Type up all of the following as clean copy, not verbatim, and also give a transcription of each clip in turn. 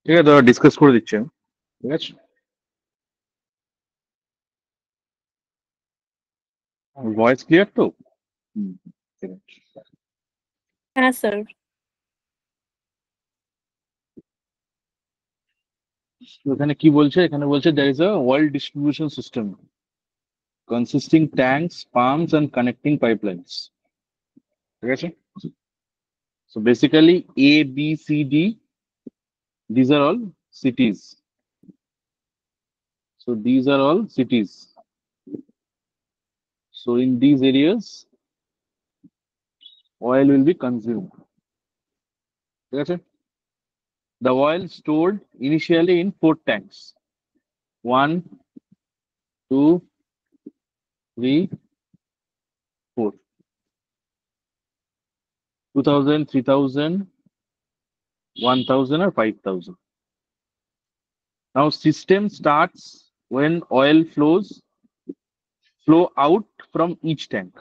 ঠিক আছে, ডিসকাস করে দিচ্ছি আমি। ঠিক আছে, ভয়েস ক্লিয়ার তো? হুম, ঠিক আছে। হ্যাঁ স্যার। তো এখানে কি বলছে? এখানে বলছে there is a world distribution system consisting tanks, pumps and connecting pipelines. ঠিক আছে, so basically A, B, C, D, these are all cities. So these are all cities. So in these areas oil will be consumed. ঠিক আছে, the oil stored initially in 4 tanks: 1, 2, 3, 4, 2000, 3000, 1000 or 5000. Now system starts when oil flow out from each tank.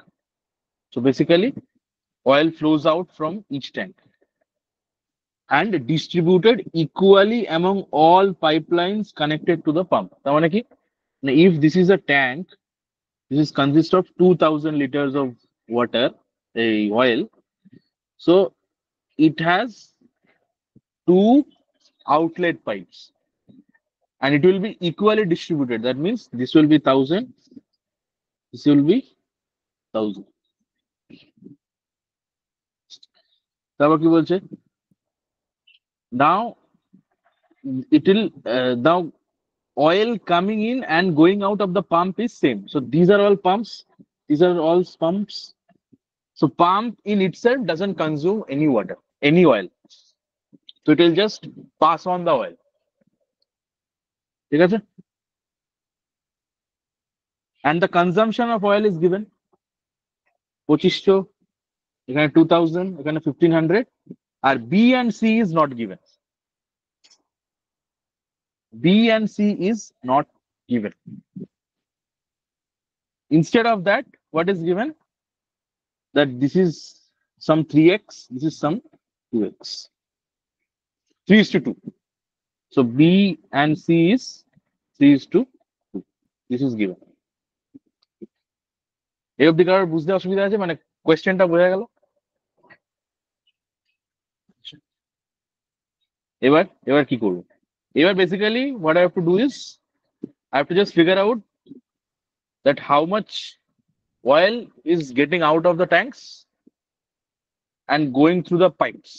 So basically oil flows out from each tank and distributed equally among all pipelines connected to the pump. তার মানে কি? Now, if this is a tank, this is consists of 2000 liters of water, a oil. So it has two outlet pipes and it will be equally distributed. That means this will be 1000, this will be 1000. তারপর কি বলছে? Now it will now oil coming in and going out of the pump is same. So these are all pumps, these are all pumps. So pump in itself doesn't consume any water, any oil. So it will just pass on the oil. ঠিক আছে, and the consumption of oil is given 2500, এখানে 2000, এখানে 1500, আর B and C is not given. B and C is not given. Instead of that, what is given? That this is some 3x, this is some 2x. 3:2. So B and C is 3:2. This is given. এই অব্দি কারোর বুঝতে অসুবিধা আছে? মানে কোয়েশ্চেনটা বোঝা গেল? এবার এবার কি করব? এবার basically what I have to do is I have to just figure out that how much oil is getting out of the tanks and going through the pipes.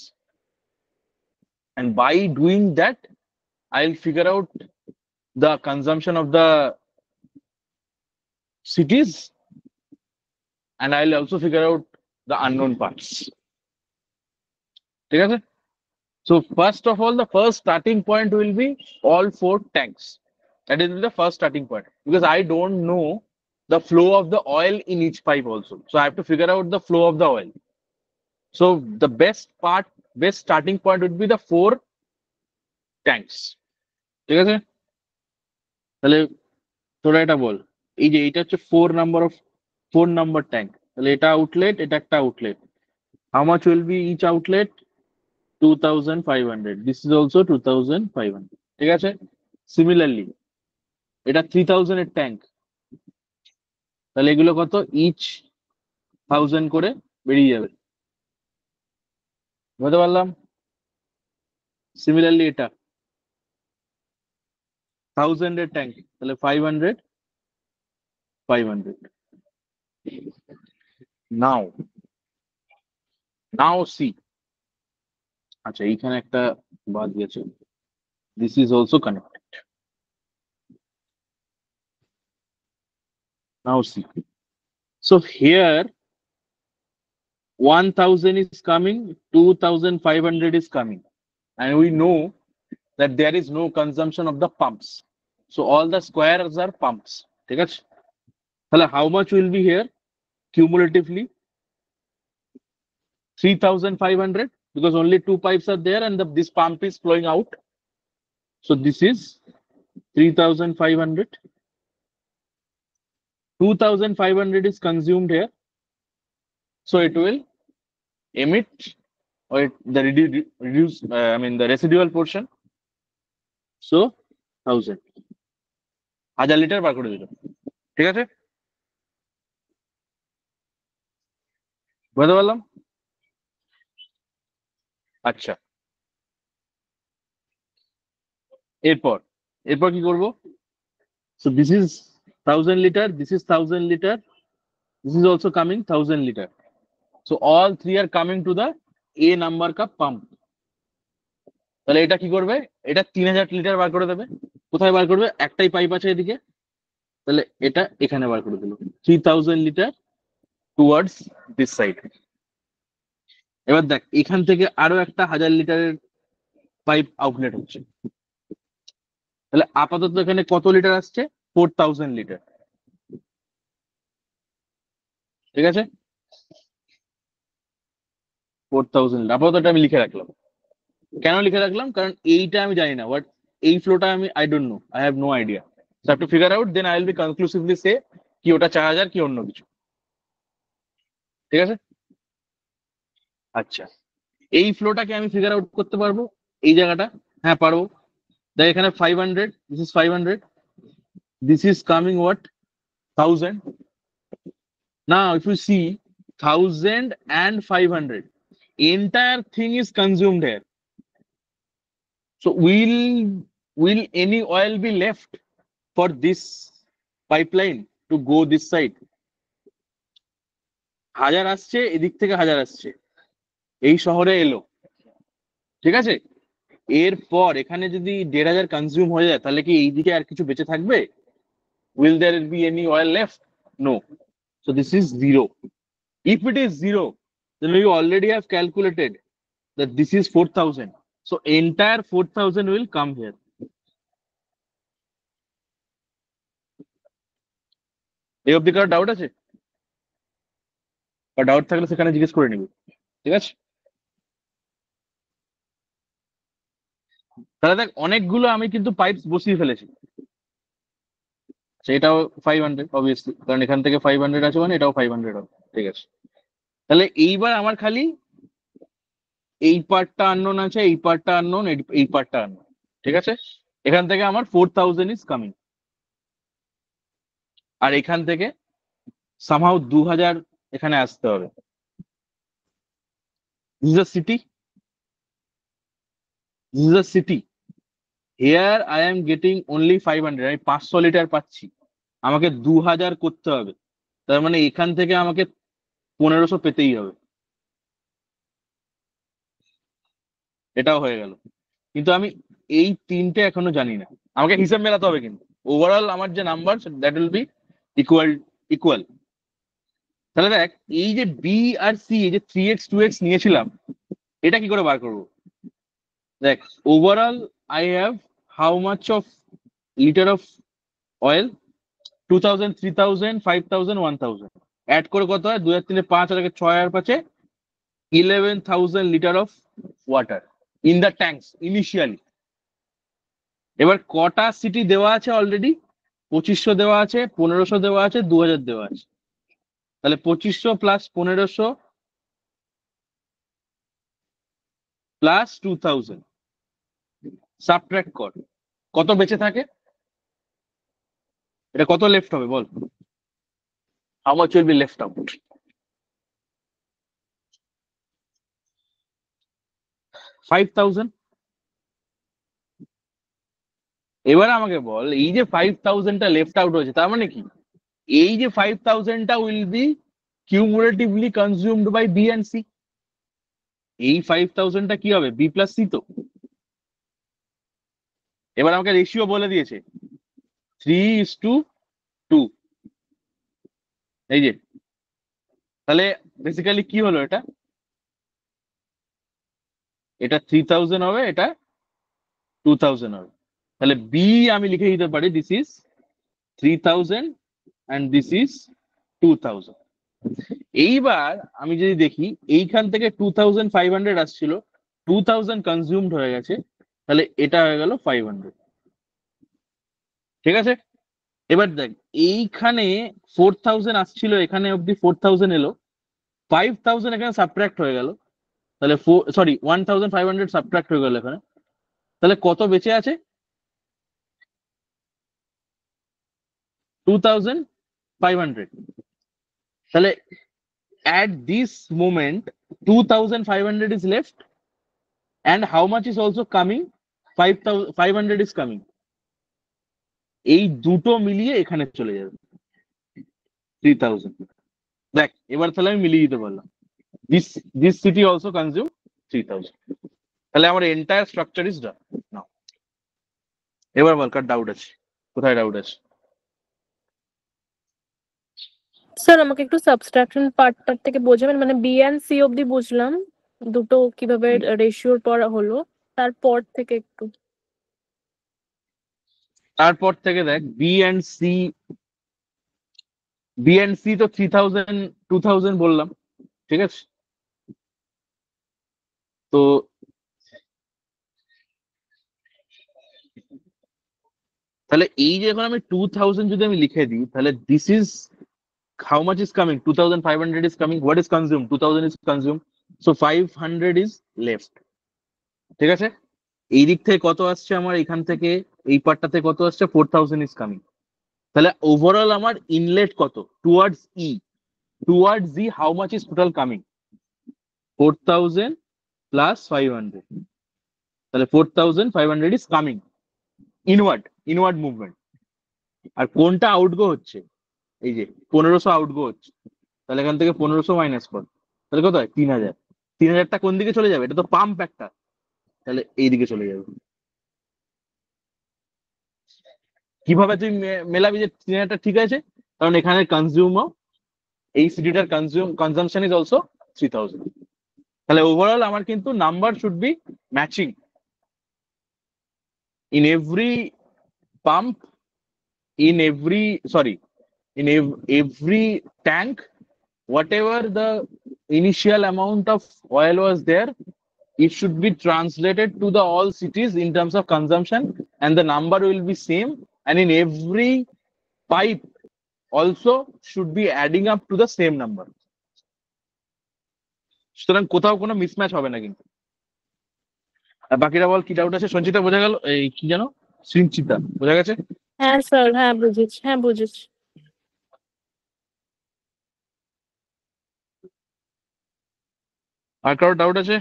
And by doing that, I'll figure out the consumption of the cities and I'll also figure out the unknown parts. ঠিক আছে? So first of all, the first starting point will be all 4 tanks. That is the first starting point because I don't know the flow of the oil in each pipe also. So I have to figure out the flow of the oil. So the best starting point would be the 4 tanks. ঠিক আছে? তাহলে তোরা এটা বল, এই যে এটা হচ্ছে 4 number tank, তাহলে এটা আউটলেট, এটা একটা outlet. How much will be each outlet? 2500. This is also 2500. ঠিক আছে? Similarly, এটা 3000 এর ট্যাঙ্ক, তাহলে এগুলো কত? ইচ 1000 করে বেরিয়ে যাবে। বুঝতে পারলাম? সিমিলারলি এটা 1000 এর ট্যাঙ্ক, তাহলে 500, 500. নাও নাও সি, আচ্ছা এইখানে একটা বাদ গেছে, this is also connected. Now see. So here 1000 is coming, 2500 is coming, and we know that there is no consumption of the pumps. So all the squares are pumps. ঠিক আছে? তাহলে how much will be here cumulatively? 3500 because only 2 pipes are there and this pump is flowing out. So this is 3500. 2500 is consumed here. So it will emit or the reduce, I mean the residual portion so 1000 1000 litre বার করে দিল। ঠিক আছে, বুঝতে পারলাম। আচ্ছা, এরপর এরপর কি করব? So this is 1000 litre, this is 1000 litre, this is also coming 1000 litre. So all three are coming to the A number কা পাম্প। তাহলে এটা কি করবে? এটা 3000 লিটার বার করে দেবে। কোথায় বার করবে? একটাই পাইপ আছে এদিকে, তাহলে এটা এখানে বার করে দিল 3000 লিটার টুয়ার্ডস দিস সাইড। এবার দেখ, এখান থেকে আরো একটা 1000 লিটারের পাইপ আউটলেট হচ্ছে। তাহলে আপাতত এখানে কত লিটার আসছে? 4000 লিটার। ঠিক আছে, 4000 আপাতত এটা আমি লিখে রাখলাম। কেন লিখে রাখলাম? কারণ এইটা আমি জানি না, বাট এই ফ্লোটা আমি I don't know, I have no idea. So have to figure out, then I will be conclusively say কি ওটা 4000 কি অন্য কিছু। ঠিক আছে, আচ্ছা, এই ফ্লোটাকে আমি ফিগার আউট করতে পারবো, এই জায়গাটা। হ্যাঁ পারবো। দেখ এখানে 500, this is 500, this is coming what 1000। Now if you see 1000 and 500, entire thing is consumed here. So will any oil be left for this pipeline to go this side? 1000 আসছে, এদিক থেকে 1000 আসছে, এই শহরে এলো। ঠিক আছে, এরপর এখানে যদি 1500 কনজিউম হয়ে যায়, তাহলে কি এইদিকে আর কিছু বেঁচে থাকবে? Will there be any oil left? No. So this is zero. If it is zero, then we already have calculated that this is 4000. So entire 4000 will come here. এই অব্দি কারো ডাউট আছে? বা ডাউট থাকলে সেখানে জিজ্ঞেস করে নিবি। ঠিক আছে, তাহলে দেখ অনেকগুলো আমি কিন্তু পাইপস বসিয়ে ফেলেছি। সেটাও 500 অবভিয়াসলি, কারণ এখান থেকে 500 আছে মানে এটাও 500 হবে। ঠিক আছে, তাহলে এইবার আমার খালি এই পার্টটা আননোন আছে, এই পার্টটা আননোন, এই পার্টটা আননোন। ঠিক আছে, এখান থেকে আমার 4000 ইজ কামিং, আর এখান থেকে সামহাউ 2000 এখানে আসতে হবে। This is a city, this is a city. Here I am getting only 500, আমি 500 লিটার পাচ্ছি, আমাকে 2000 করতে হবে। তার মানে এখান থেকে আমাকে 1500 পেতেই হবে। এটাও হয়ে গেল, কিন্তু আমি এই তিনটে এখনো জানি না, আমাকে হিসাব মেলাতে হবে। কিন্তু ওভারঅল আমার যে number that will be equal equal. তাহলে দেখ, এই যে বি আর সি, এই যে 3x 2x নিয়েছিলাম, এটা কি করে বার করবো? দেখ, overall I have how much of litre of oil? 2000, 3000, 5000, 1000 add করে কত হয়? 2 আর 3 5 আর 6 আর 5 11,000 litre of water in the tanks initially. এবার কটা সিটি দেওয়া আছে অলরেডি? 2500 দেওয়া আছে, 1500 দেওয়া আছে, 2000 দেওয়া আছে। তাহলে 2500 প্লাস 1500 প্লাস 2000 সাবট্রাক্ট কর, কত বেঁচে থাকে? এটা কত লেফট হবে বল? How much will be left out? 5000। এবার আমাকে বল, এই যে 5000টা লেফট আউট হয়েছে, তার মানে কি? এই যে 5000টা will be cumulatively consumed by B and C. এই 5000টা কি হবে? বি প্লাস সি তো। এবার আমাকে রেশিও বলে দিয়েছে 3:2। এই যে, তাহলে বেসিক্যালি কি হলো? এটা এটা 3000 হবে, এটা 2000 হবে। তাহলে বি আমি লিখে দিতে পারি this is 3000 and this is 2000। এইবার আমি যদি দেখি, এইখান থেকে 2500 আসছিল, 2000 কনজিউমড হয়ে গেছে, তাহলে এটা হয়ে গেল 500। ঠিক আছে, এবার দেখ, এইখানে 4000 আসছিল, এখানে অব্দি 4000 এলো, 5000 এখানে সাবট্রাক্ট হয়ে গেল, তাহলে সরি 1500 সাবট্রাক্ট হয়ে গেল এখানে, তাহলে কত বেঁচে আছে? 2500. তাহলে at this moment 2500 is left, and how much is also coming? 5500 is coming. এই দুটো মিলিয়ে এখানে চলে যাবে 3000. দেখ এবার তাহলে আমি মিলিয়ে দিতে পারলাম, this this city also consume 3000. তাহলে আমার এন্টায়ার স্ট্রাকচার ইজ ডান নাও। এবার বল কার ডাউট আছে, কোথায় ডাউট আছে? স্যার আমাকে একটু সাবস্ট্রাকশন পার্টটার থেকে বোঝাবেন, মানে বি এন্ড সি অবধি বুঝলাম দুটো কিভাবে রেশিওর পর হলো, তারপর থেকে একটু। তারপর থেকে দেখ বি এন্ড সি তো 3000 2000 বললাম, ঠিক আছে? তো তাহলে এই যে এখন আমি 2000 যদি আমি লিখে দিই, তাহলে this is how much is coming? 2500 is coming. What is consumed? 2000 is consumed. So 500 is left. ঠিক আছে? এই দিক থেকে কত আসছে আমার, এখান থেকে এই পার্টটাতে কত আসছে? 4000 is coming. তাহলে ওভারঅল আমার ইনলেট কত? Towards E, how much is total coming? 4000 plus 500. তাহলে 4500 is coming ইনওয়ার্ড মুভমেন্ট। আর কোনটা আউটগো হচ্ছে? এই যে 1500 আউটগো হচ্ছে, তাহলে এখান থেকে 1500 মাইনাস কর, তাহলে কত হয়? 3000। 3000টা কোন দিকে চলে যাবে? এটা তো পাম্প একটা, তাহলে এই দিকে চলে যাবে। কিভাবে তুই মেলাবি যে 3000টা ঠিক আছে? কারণ এখানে কনজিউমও, এই সিটিটার কনজাম্পশন ইজ অলসো 3000। তাহলে ওভারঅল আমার কিন্তু number should be matching in every pump, in every sorry in every tank, whatever the initial amount of oil was there, it should be translated to the all cities in terms of consumption, and the number will be same, and in every pipe also should be adding up to the same number. সুতরাং কোথাও কোনো mismatch হবে না কিন্তু। আর বাকিরা বল কি doubt আছে? সঞ্চিতা বোঝা গেল? এই কি জানো, সঞ্চিতা বোঝা গেছে? হ্যাঁ স্যার, হ্যাঁ বুঝেছি, হ্যাঁ বুঝেছি। আর কারো ডাউট আছে?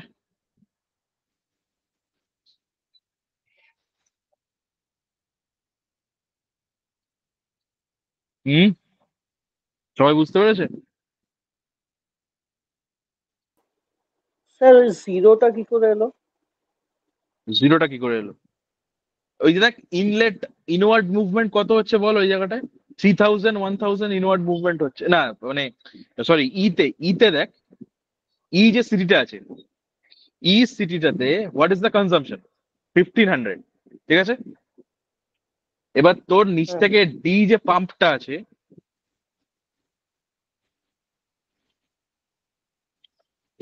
হুম, সবাই বুঝতে পেরেছে? স্যার ওই জিরোটা কি করে এলো? জিরোটা কি করে এলো? ওই যে দেখ ইনলেট ইনওয়ার্ড মুভমেন্ট কত হচ্ছে বল ওই জায়গাটায়? 3000 1000 ইনওয়ার্ড মুভমেন্ট হচ্ছে না, মানে সরি ইতে দেখ, ই যে সিটিটা আছে, ই সিটিটাতে হোয়াট ইজ দ্য কনজাম্পশন? 1500, ঠিক আছে? এবার তোর নিচ থেকে ডি যে পাম্পটা আছে,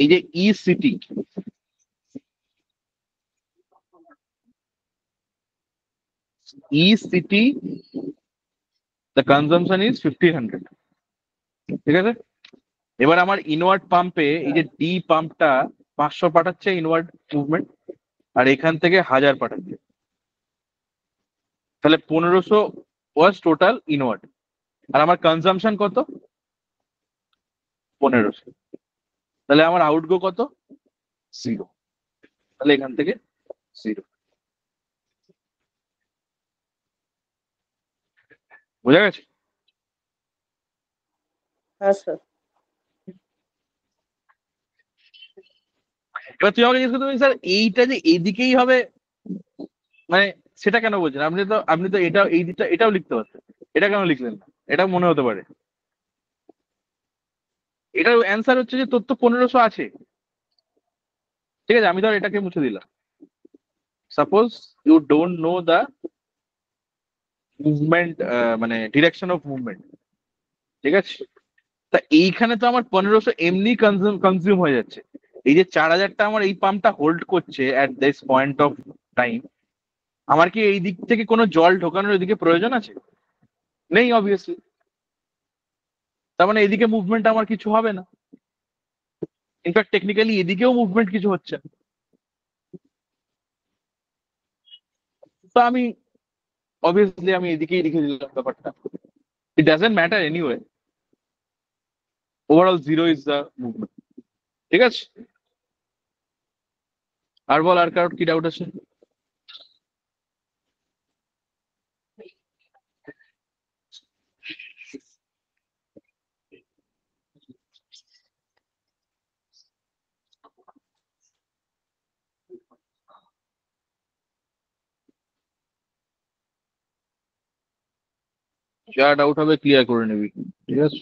এই যে ই সিটি, the consumption is 1500, ঠিক আছে? এবার আমার ইনওয়ার্ড পাম্পে এই যে ডি পাম্পটা 500 পাঠাচ্ছে ইনওয়ার্ড মুভমেন্ট, আর এখান থেকে 1000 পাঠাচ্ছে, তাহলে 1500 ওয়াজ টোটাল ইনওয়ার্ড। আর আমার কনজাম্পশন কত? 1500। তাহলে আমার আউটগো কত? 0। তাহলে এখান থেকে 0। বোঝা গেছে? হ্যাঁ স্যার। এবার তুই আমাকে জিজ্ঞেস করতে পারিস, স্যার এইটা যে এইদিকেই হবে, মানে সেটা কেন বলছেন? আপনি তো এটা এই দিকটা এটাও লিখতে পারতেন, এটা কেন লিখলেন না? এটা মনে হতে পারে। এটার অ্যান্সার হচ্ছে যে তোর তো 1500 আছে, ঠিক আছে? আমি ধর এটাকে মুছে দিলাম। Suppose you don't know the movement, মানে ডিরেকশন অফ মুভমেন্ট, ঠিক আছে? তা এইখানে তো আমার 1500 এমনি কনজিউম হয়ে যাচ্ছে। এই যে 4000টা আমার এই পাম্পটা হোল্ড করছে at this point of time, আমার কি এই দিক থেকে কোনো জল ঢোকানোর এদিকে প্রয়োজন আছে? নেই অবভিয়াসলি। তার মানে এদিকে মুভমেন্ট আমার কিছু হবে না, ইনফ্যাক্ট টেকনিক্যালি এদিকেও মুভমেন্ট কিছু হচ্ছে না। তো আমি অবভিয়াসলি আমি এদিকেই লিখে দিলাম ব্যাপারটা, It doesn't matter anyway. Overall, 0 is the movement. ঠিক আছে? আর বল, আর কারোর কি ডাউট আছে? যা ডাউট হবে ক্লিয়ার করে নিবি, ঠিক আছে?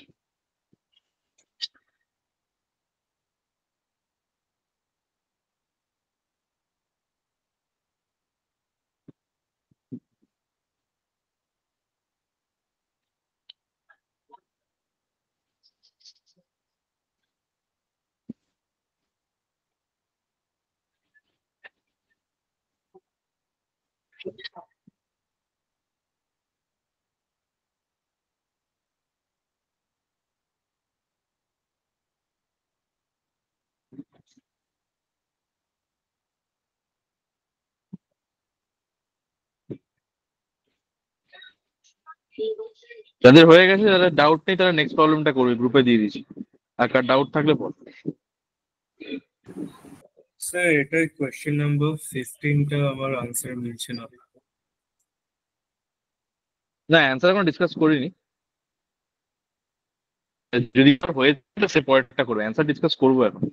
যাদের হয়ে গেছে, যাদের ডাউট নেই, তারা নেক্সট প্রবলেমটা করবে, গ্রুপে দিয়ে দিয়েছি। আর কার ডাউট থাকলে বল। স্যার এটার কোয়েশ্চেন নাম্বার 15টা আমার আনসার মিলছে না। না, অ্যান্সার এখন ডিসকাস করিনি। যদি হয়ে থাকে সে পরেরটা করবে, অ্যান্সার ডিসকাস করবো এখন।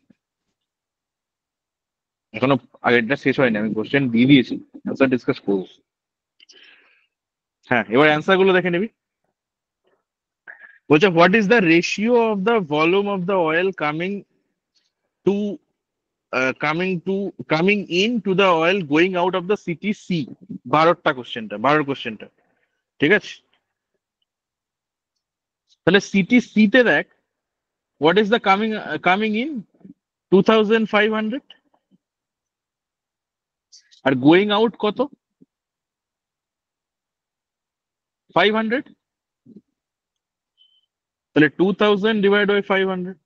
এখনো আগেরটা শেষ হয়নি, আমি কোশ্চেন দিয়ে দিয়েছি, অ্যান্সার ডিসকাস করবো। হ্যাঁ, এবার অ্যান্সার গুলো দেখে নিবি। বলছে what is the ratio of the volume of the oil coming in to the oil going out of the city C. 12 কোশ্চেনটা, ঠিক আছে? তাহলে সিটি সি তে দেখ, what is the coming in 2500, আর গোয়িং আউট কত? 500। তাহলে 2000 ডিভাইড বাই 500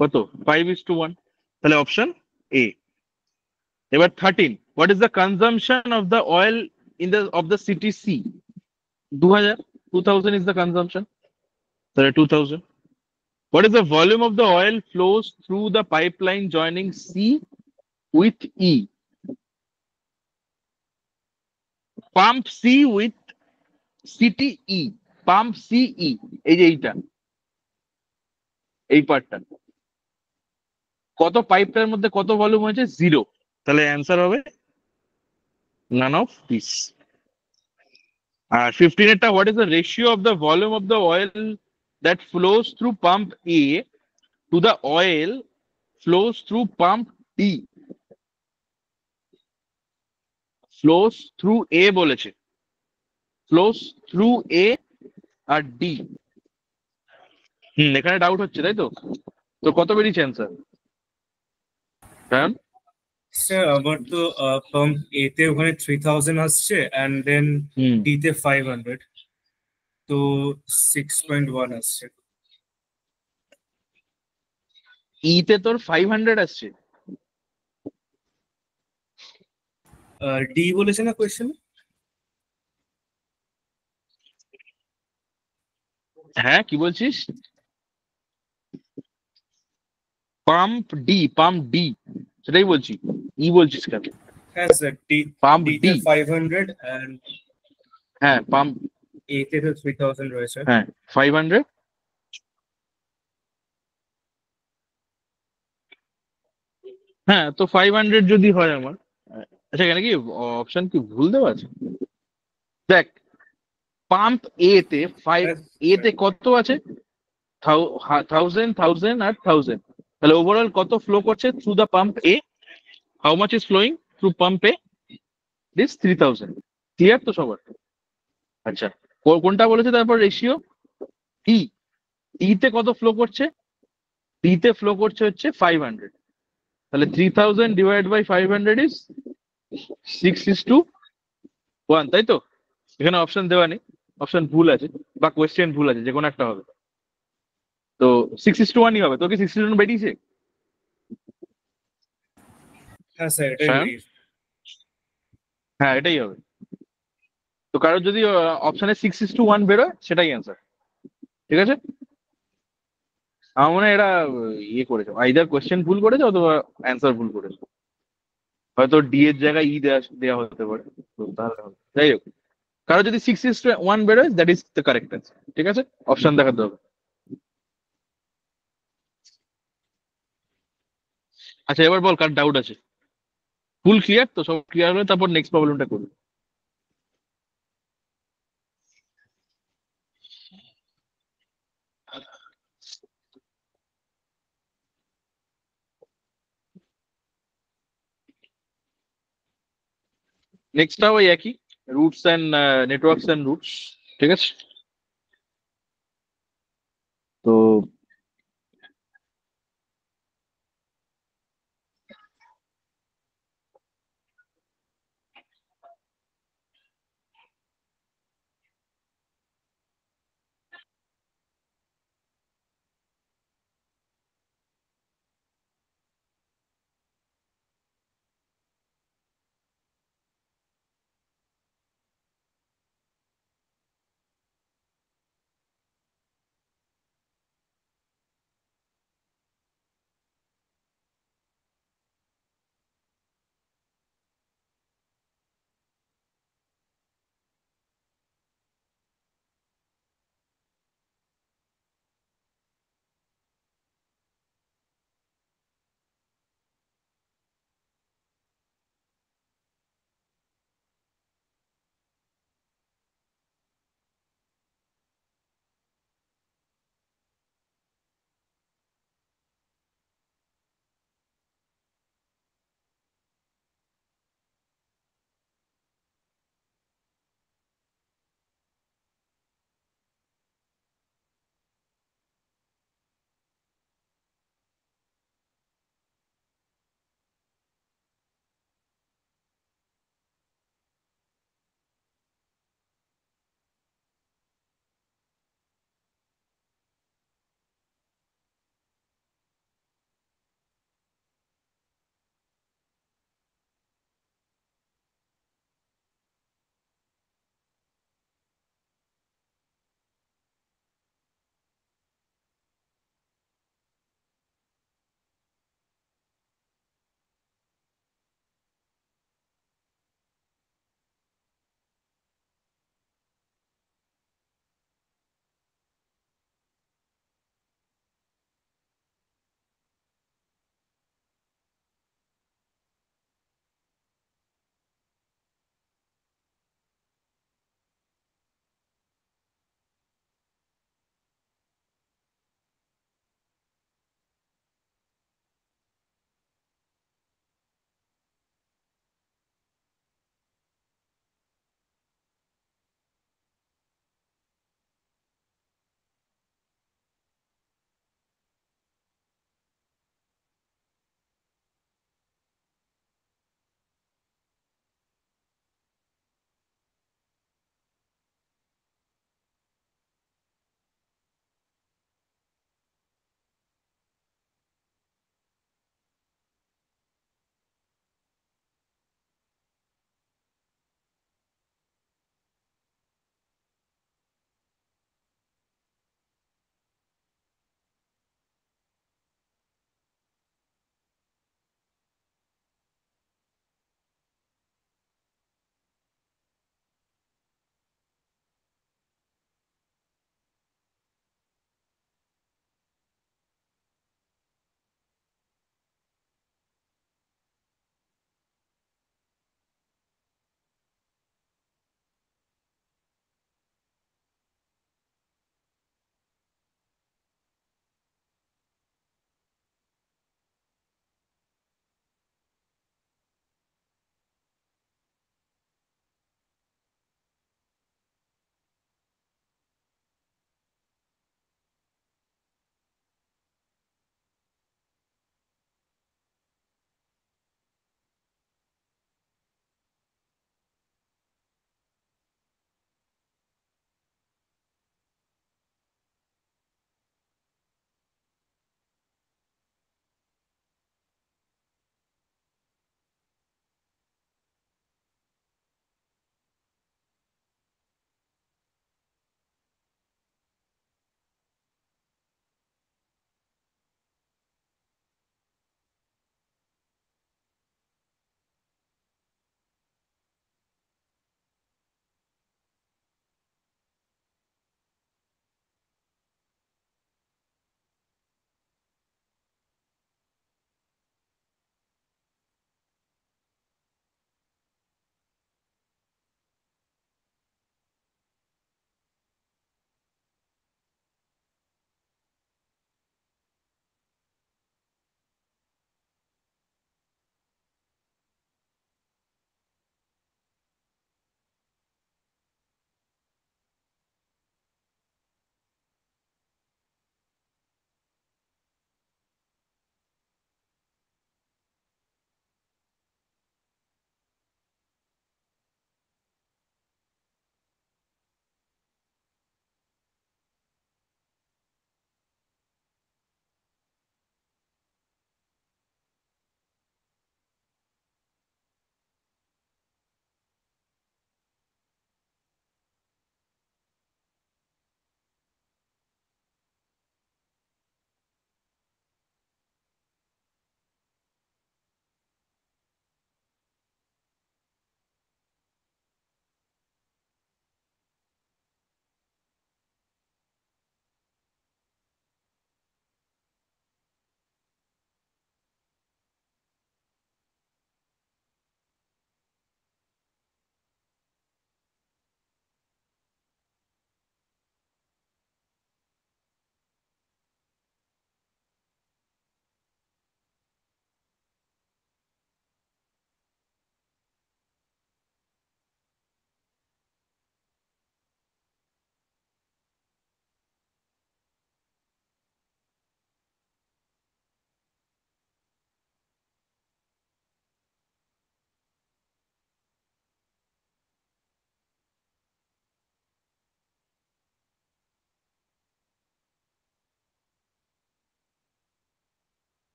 কত? 5:1। তাহলে অপশন এ। এবার 13, what is the consumption of the oil in the of the city C? 2000 is the consumption, তাহলে 2000। What is the volume of the oil flows through the pipeline joining C with E? Pump C with city E, pump C E, এই যে এইটা, এই পার্টটা। কত পাইপটার মধ্যে কত volume হয়েছে? 0। তাহলে অ্যান্সার হবে নান অফ দিস। আর 15 এরটা, what is the ratio of the volume of the oil that flows through pump A to the oil flows through pump D? Flows through A বলেছে, ফ্লোজ থ্রু এ আর D. এখানে doubt হচ্ছে, তাই তো? তো কত বেরিয়েছে অ্যান্সার? স্যার আমার তো পাম্প এ তে ওখানে 3000 আসছে এন্ড দেন ডি তে 500, তো 6.1 আসছে। ইতে তোর 500 আসছে। ডি বলেছে না কোয়েশ্চেন? হ্যাঁ, কি বলছিস? পাম্প ডি, সেটাই বলছি। ই বলছিস কেন? হ্যাঁ sir, D pump D D, তে 500 এন্ড হ্যাঁ পাম্প এ তে তো 3000 রয়েছে। হ্যাঁ 500। হ্যাঁ, তো 500 যদি হয় আমার, আচ্ছা এখানে কি অপশন কি ভুল দেওয়া আছে? দেখ, পাম্প এ তে এ তে কত আছে? 1000 আর 1000। তাহলে ওভারঅল কত ফ্লো করছে through the pump A? How much is flowing through pump A? This 3000। Clear তো সবার? আচ্ছা, কোনটা বলেছে তারপর রেশিও? ডি। ডি তে কত ফ্লো করছে? ডি তে ফ্লো করছে হচ্ছে 500। তাহলে 3000 ডিভাইড বাই 500 ইজ 6:1, তাই তো? এখানে অপশন দেওয়া নেই, অপশন ভুল আছে বা কোয়েশ্চেন ভুল আছে, যে কোনো একটা হবে। তো 6:1ই হবে। তোর কি 6:1 বেরিয়েছে? হ্যাঁ স্যার, এটাই সায়ন? বেরিয়েছে। হ্যাঁ, এটাই হবে। তো কারোর যদি অপশনে 6:1 বেরোয়, সেটাই অ্যান্সার। ঠিক আছে, আমার মনে হয় এরা ইয়ে করেছে, আইদার কোয়েশ্চেন ভুল করেছে অথবা অ্যান্সার ভুল করেছে, হয়তো ডি এর জায়গায় ই দেওয়া দেওয়া হতে পারে। তো তাহলে হবে। যাই হোক, কারো যদি 6:1 বেরোয়, that is the correct answer. ঠিক আছে, অপশন দেখাতে হবে। আচ্ছা, এবার বল কার ডাউট আছে। ফুল ক্লিয়ার তো, সব ক্লিয়ার হলে তারপর নেক্সট প্রবলেমটা করবি। নেক্সটটা ওই একই, roots and networks and roots. ঠিক আছে, তো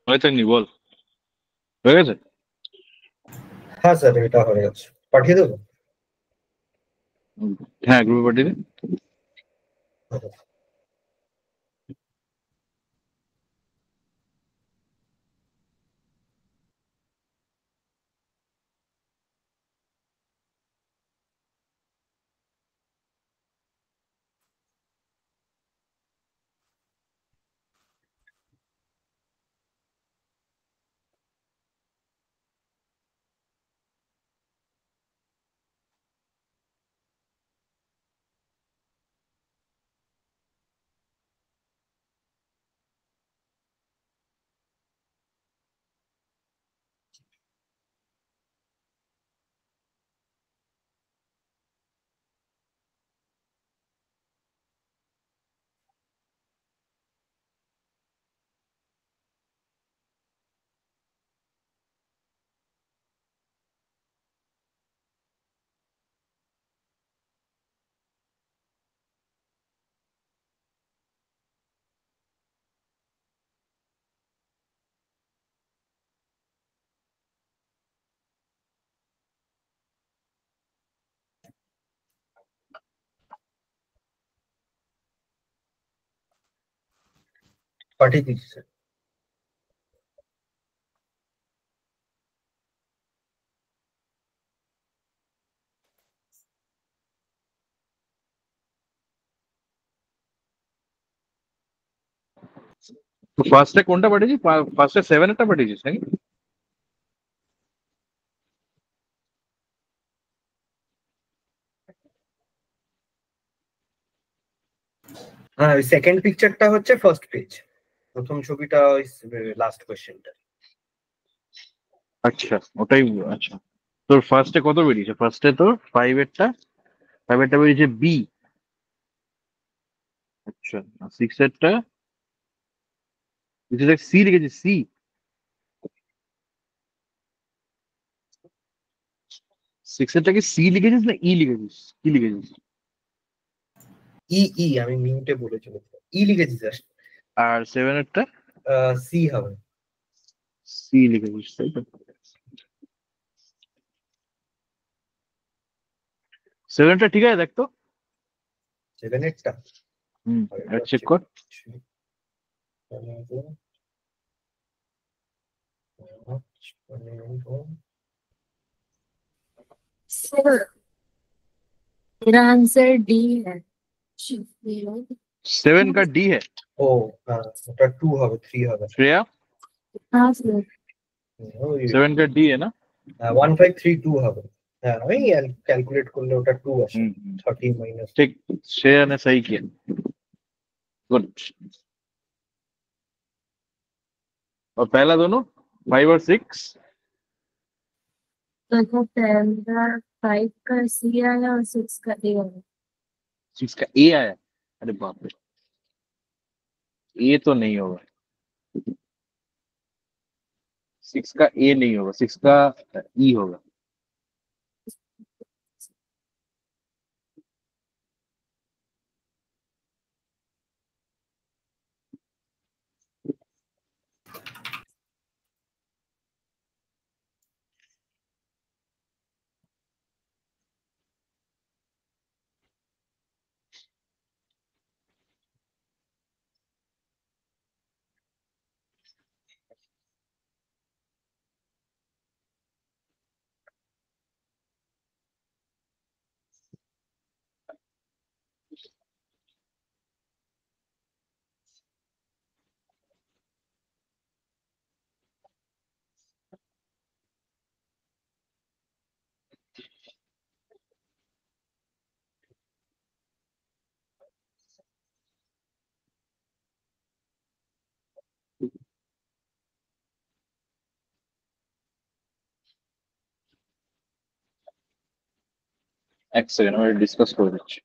হয়নি বল, হয়ে গেছে? হ্যাঁ স্যার, এটা হয়ে গেছে, পাঠিয়ে দেবো। হ্যাঁ, গ্রুপে পাঠিয়ে দে। পাঠিয়ে দিচ্ছি স্যার। ফার্স্টে কোনটা পাঠিয়েছিস? ফার্স্টে 7 একটা পাঠিয়েছিস নাকি? হ্যাঁ, ওই সেকেন্ড পিকচারটা হচ্ছে ফার্স্ট পেজ, প্রথম ছবিটা ওই লাস্ট কোয়েশ্চেনটা। আচ্ছা, ওটাই। আচ্ছা, তোর ফার্স্টে কত বেরিয়েছে? ফার্স্টে তোর 5 এরটা বেরিয়েছে বি। আচ্ছা, 6 এরটা সি লিখেছিস? সি? 6 এরটা কি সি লিখেছিস না ই লিখেছিস? কি লিখেছিস? ই ই আমি মিউটে বলেছিলাম, ই লিখেছি স্যার। আর 7 এরটা? সি হবে। সি লিখেছিস, তাই তো? 7 এরটা ঠিক আছে, দেখ তো। 7 এরটা চেক কর। सर मेरा आंसर डी है। 7 का डी है। ও হ্যাঁ, ওটা 2 হবে, 3 হবে। श्रेया, हाँ सर 7 का डी है ना? 1532 হবে। হ্যাঁ, আমি ক্যালকুলেট করলে ওটা 2 আসে। 30 মাইনাস। ठीक, श्रेया ने सही किया। गुड। और पहला दोनों 5 और 6? देखो पहला 5 का सी आया और 6 का ए आया। 6 का ए आया? अरे बाप रे, ए तो नहीं होगा। 6 का ए नहीं होगा, 6 का ई होगा। एक सेकंड, मैं डिस्कस कर দিচ্ছি।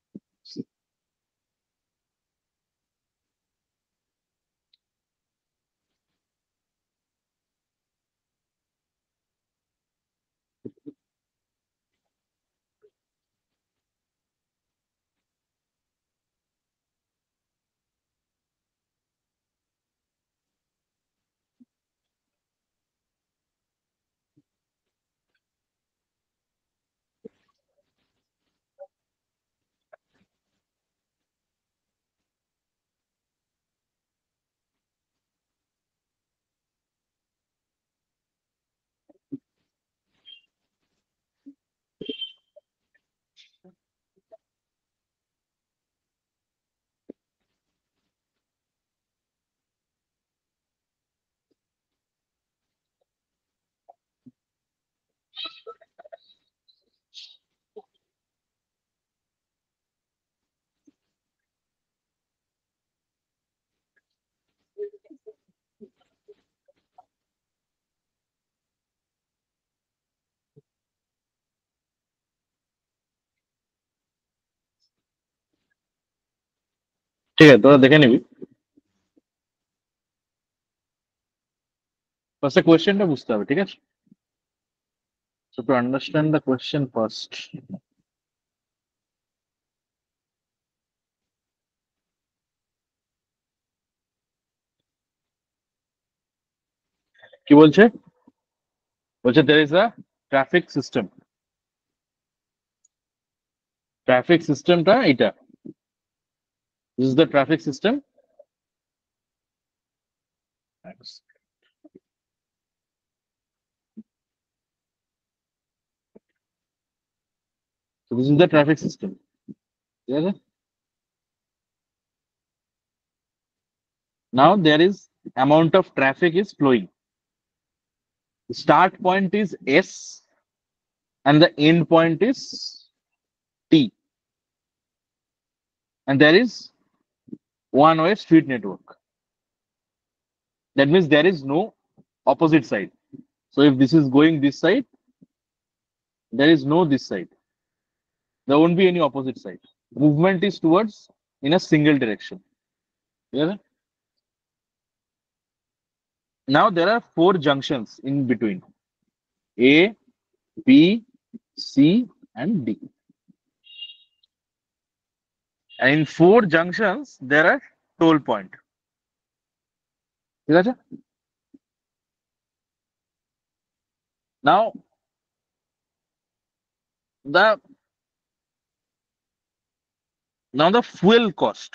ঠিক আছে, তোরা দেখে নিবি। ফার্স্টে কোয়েশ্চেনটা বুঝতে হবে, ঠিক আছে? So to understand the question first. কি বলছে? বলছে there is a traffic system. Traffic systemটা এটা। This is the traffic system. So this is the traffic system. ঠিক আছে? Now there is amount of traffic is flowing. The start point is S and the end point is T. And there is one-way street network. That means there is no opposite side. So if this is going this side, there is no this side. There won't be any opposite side. Movement is towards in a single direction. Yeah? Now there are 4 junctions in between: A, B, C, and D. And in 4 junctions, there are toll point. ঠিক আছে? Now the fuel cost.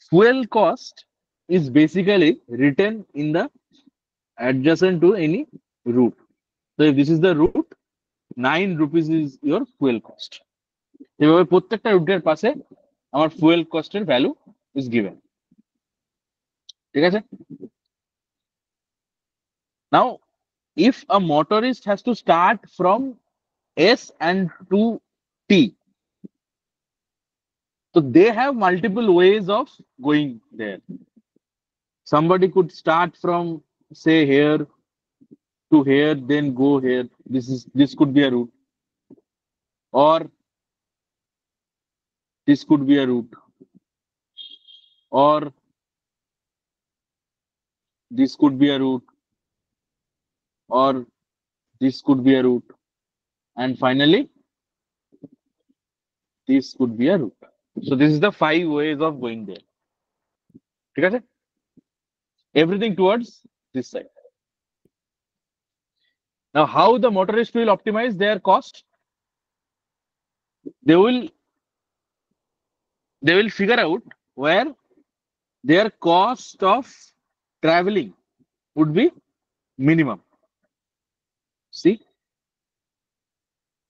Fuel cost is basically written in the adjacent to any route. So if this is the route, 9 rupees is your fuel cost. এভাবে প্রত্যেকটা রুটের পাশে আমার fuel cost এর value is given. ঠিক আছে? Now if a motorist has to start from S and to T, so they have multiple ways of going there. Somebody could start from, say, here to here, then go here. This could be a route, or this could be a route, or this could be a route, or this could be a route, and finally this could be a route. So this is the 5 ways of going there. ঠিক আছে? Everything towards this side. Now how the motorist will optimize their cost? They will figure out where their cost of traveling would be minimum. See,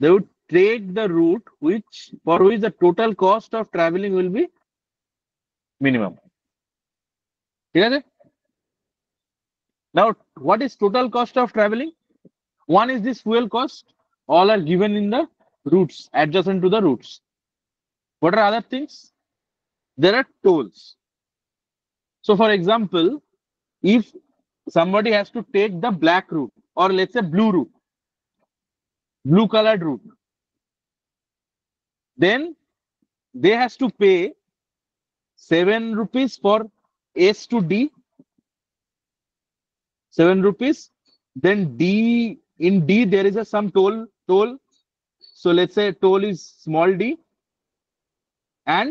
they would take the route for which the total cost of traveling will be minimum. ঠিক আছে? Now what is total cost of traveling? One is this fuel cost. All are given in the routes, adjacent to the routes. What are other things? There are tolls. So for example, if somebody has to take the black route, or let's say blue route, blue colored route, then they has to pay 7 rupees for S to D, 7 rupees. Then D, in D there is some toll. So let's say toll is small d, and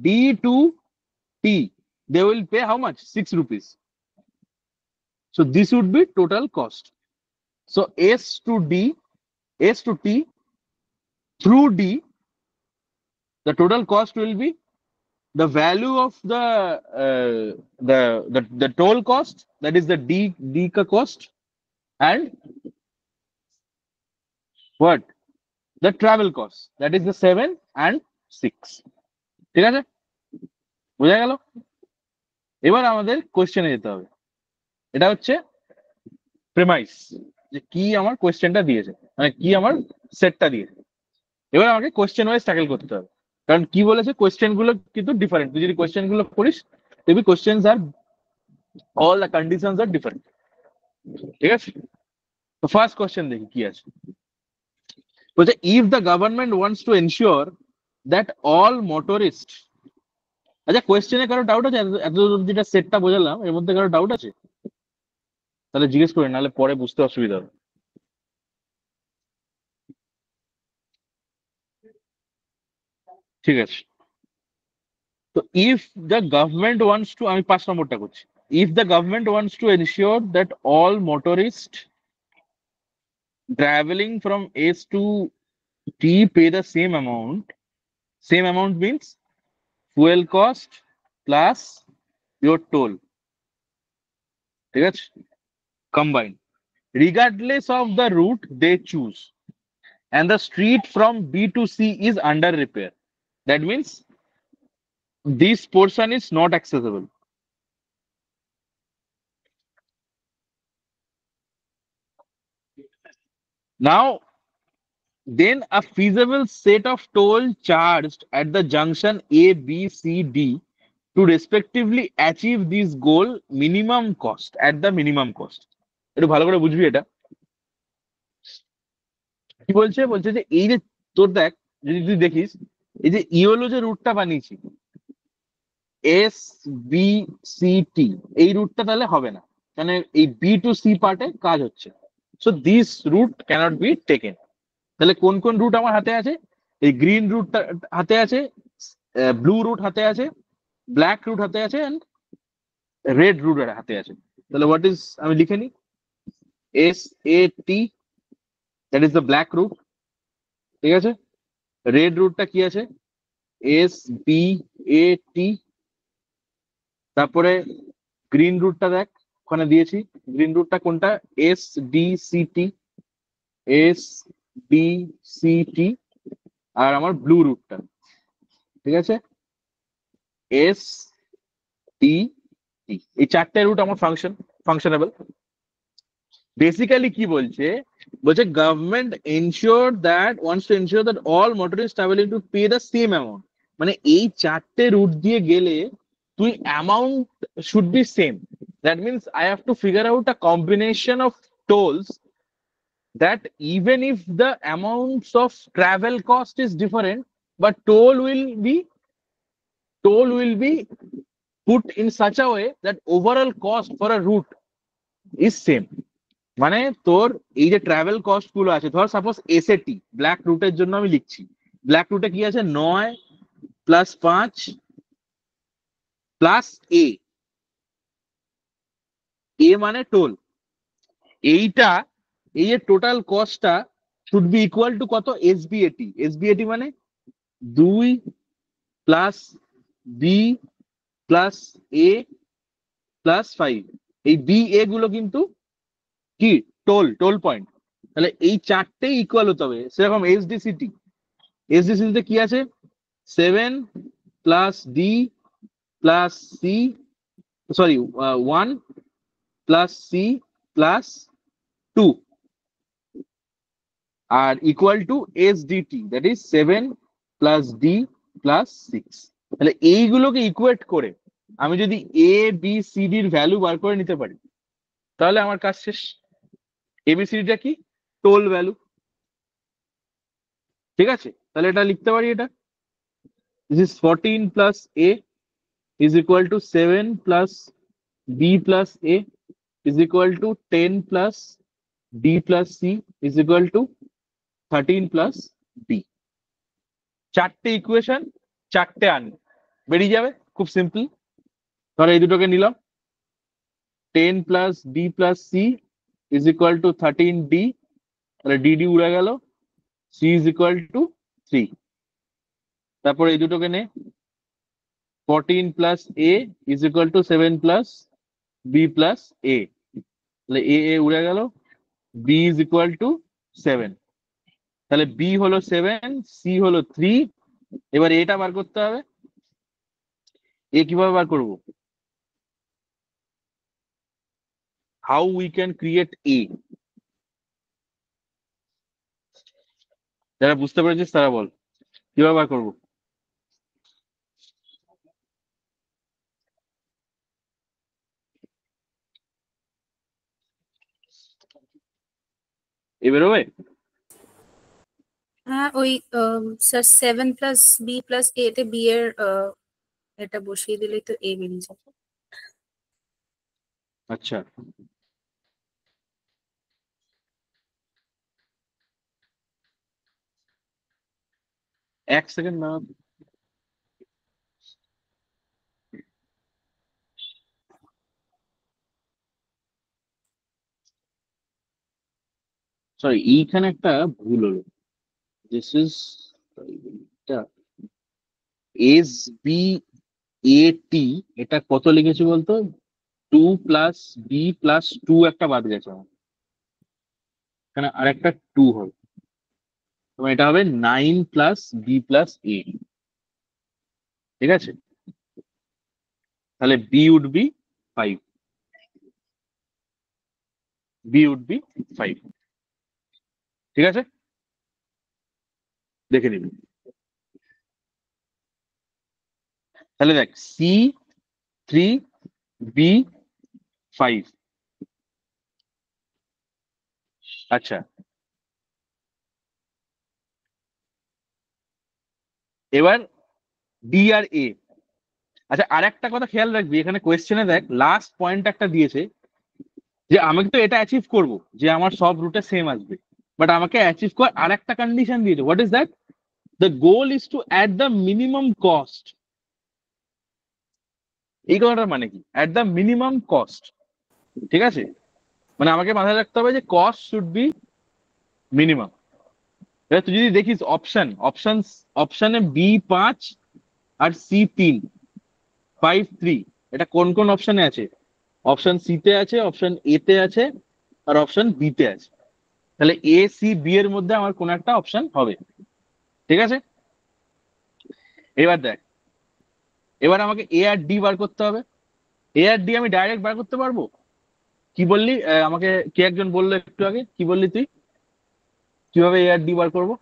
D to T, they will pay how much? 6 rupees. So this would be total cost. So S to T through D, the total cost will be the value of the toll cost, that is the D ka cost, and what? The travel cost, that is the 7 and 6. ঠিক আছে? বোঝা গেল? এবার আমাদের কোশ্চেনে যেতে হবে। এটা হচ্ছে প্রেমাইস, যে কি আমার কোশ্চেনটা দিয়েছে, মানে কি আমার সেটটা দিয়েছে। এবার আমাকে কোশ্চেন ওয়াইজ ট্যাকেল করতে হবে, কারণ কি বলেছে কোশ্চেন গুলো কিন্তু ডিফারেন্ট। তুই যদি কোশ্চেন গুলো করিস দেখবি কোশ্চেনস আর all the conditions are different. ঠিক আছে? তো ফার্স্ট কোশ্চেন দেখি কি আছে। বলছে if the government wants to ensure that all motorists আচ্ছা, কোয়েশ্চেনে কারো ডাউট আছে? এত যেটা সেটটা বোঝালাম এর মধ্যে কারো ডাউট আছে? তাহলে জিজ্ঞেস করে, নাহলে পরে বুঝতে অসুবিধা হবে। ঠিক আছে, তো if the government wants to, আমি 5 নম্বরটা করছি। If the government wants to ensure that all motorist traveling from S to T pay the same amount. Same amount means fuel cost plus your toll. ঠিক আছে, combined, regardless of the route they choose, and the street from B to C is under repair. That means this portion is not accessible. Now, then a feasible set of toll charged at the junction A, B, C, D to respectively achieve this goal minimum cost at the minimum cost. একটু ভালো করে বুঝবি এটা কি বলছে। বলছে যে এই যে তোর দেখ, যদি তুই দেখিস এই যে ইওলো যে রুটটা বানিয়েছি এস বি সি টি, এই রুটটা তাহলে হবে না, মানে এই বি টু সি পার্টে কাজ হচ্ছে। So this route cannot be taken. তাহলে কোন কোন রুট আমার হাতে আছে? এই গ্রিন রুটটা হাতে আছে, ব্লু রুট হাতে আছে, ব্ল্যাক রুট হাতে আছে, এন্ড রেড রুট হাতে আছে। তাহলে হোয়াট ইজ, আমি লিখে নি, S A T, that is the black route. ঠিক আছে, রেড রুটটা কি আছে? S B A T. তারপরে গ্রিন রুটটা দেখ ওখানে দিয়েছি, গ্রিন রুটটা কোনটা? S D C T, S D C T. আর আমার ব্লু রুটটা, ঠিক আছে, এস টি টি। এই চারটে রুট আমার ফাংশনেবল। বেসিক্যালি কি বলছে? বলছে government ensure that wants to ensure that all motorist travelling to pay the same amount. মানে এই চারটে রুট দিয়ে গেলে তুই amount should be same. That means I have to figure out a combination of tolls that even if the amounts of travel cost is different, but toll will be put in such a way that overall cost for a route is same. মানে তোর এই যে travel cost গুলো আছে, ধর suppose SAT black রুটের জন্য আমি লিখছি, ব্ল্যাক রুটে কি আছে? 9 প্লাস 5 প্লাস এ, এ মানে টোল। এইটা, এই যে টোটাল কস্টটা শুড বি ইকুয়াল টু কত? এসবিএটি। এসবিএটি মানে 2 plus B plus A plus 5। এই বি এ গুলো কিন্তু কি? Toll point. তাহলে এই চারটেই ইকুয়াল হতে হবে। সেরকম এসডিসিটি, এসডিসিটিতে কি আছে? 7 plus D plus C, sorry 1 plus C plus 2 আর equal to SDT, that is 7 plus D plus 6। তাহলে এইগুলোকে ইকুয়েট করে আমি যদি এ বি সি ডির ভ্যালু বার করে নিতে পারি, তাহলে আমার কাজ শেষ। এবিসিডিটা কি? টোল ভ্যালু। ঠিক আছে, তাহলে এটা লিখতে পারি, এটা this is 14 plus A is equal to 7 plus b plus a is equal to 10 plus d plus c is equal to 13 plus d। চারটে ইকুয়েশন, চারটে আন বেরিয়ে যাবে, খুব সিম্পল। ধরো এই দুটোকে নিলাম, 10 plus d plus c is equal to 13d, তাহলে d d উড়ে গেল, c is equal to 3। তারপর এই দুটোকে নে, 14 plus a is equal to 7 plus b plus a, তাহলে a উড়ে গেল, b is equal to 7। তাহলে b হলো 7, c হলো 3। এবার এটা বার করতে হবে। এ কিভাবে বার করব? How we can create a? যারা বুঝতে পেরেছিস তারা বল কিভাবে বার করবো? এ বেরোবে? হ্যাঁ ওই স্যার 7 প্লাস বি প্লাস এ তে বি এর এটা বসিয়ে দিলেই তো এ বেরিয়ে যাবে। আচ্ছা, এক সেকেন্ড না, সরি এইখানে একটা ভুল হলো। This is S B A টি, এটা কত লিখেছি বলতো? 2 প্লাস বি প্লাস 2 একটা বাদ গেছে আমার, এখানে আরেকটা 2 হবে, তো এটা হবে 9 প্লাস বি প্লাস এ। ঠিক আছে, তাহলে B would be 5, B would be 5। ঠিক আছে, দেখে নিবি। তাহলে দেখ, সি 3 বি 5। আচ্ছা, এবার ডি আর এ। আচ্ছা, আর একটা কথা খেয়াল রাখবি, এখানে কোয়েশ্চেনে দেখ লাস্ট পয়েন্ট একটা দিয়েছে যে আমাকে তো এটা অ্যাচিভ করব যে আমার সব রুটে সেম আসবে, বাট আমাকে অ্যাচিভ করার আর একটা কন্ডিশন দিয়েছে। What is that? The goal is to at the minimum cost. এই কথাটার মানে কি? At the minimum cost. ঠিক আছে, মানে আমাকে মাথায় রাখতে হবে যে কস্ট শুড বি মিনিমাম। এবার তুই যদি দেখিস অপশনে বি 5 আর সি 3, 5 3, এটা কোন কোন অপশনে আছে? অপশন সি তে আছে, অপশন এ তে আছে, আর অপশন বি তে আছে। তাহলে এ সি বি এর মধ্যে আমার কোন একটা অপশন হবে। ঠিক আছে, এবার দেখ, এবার আমাকে এ আর ডি বার করতে হবে। এ আর ডি আমি ডাইরেক্ট বার করতে পারবো? কি বললি আমাকে? কে একজন বললো একটু আগে, কি বললি তুই কিভাবে এ আর ডি বার করবো?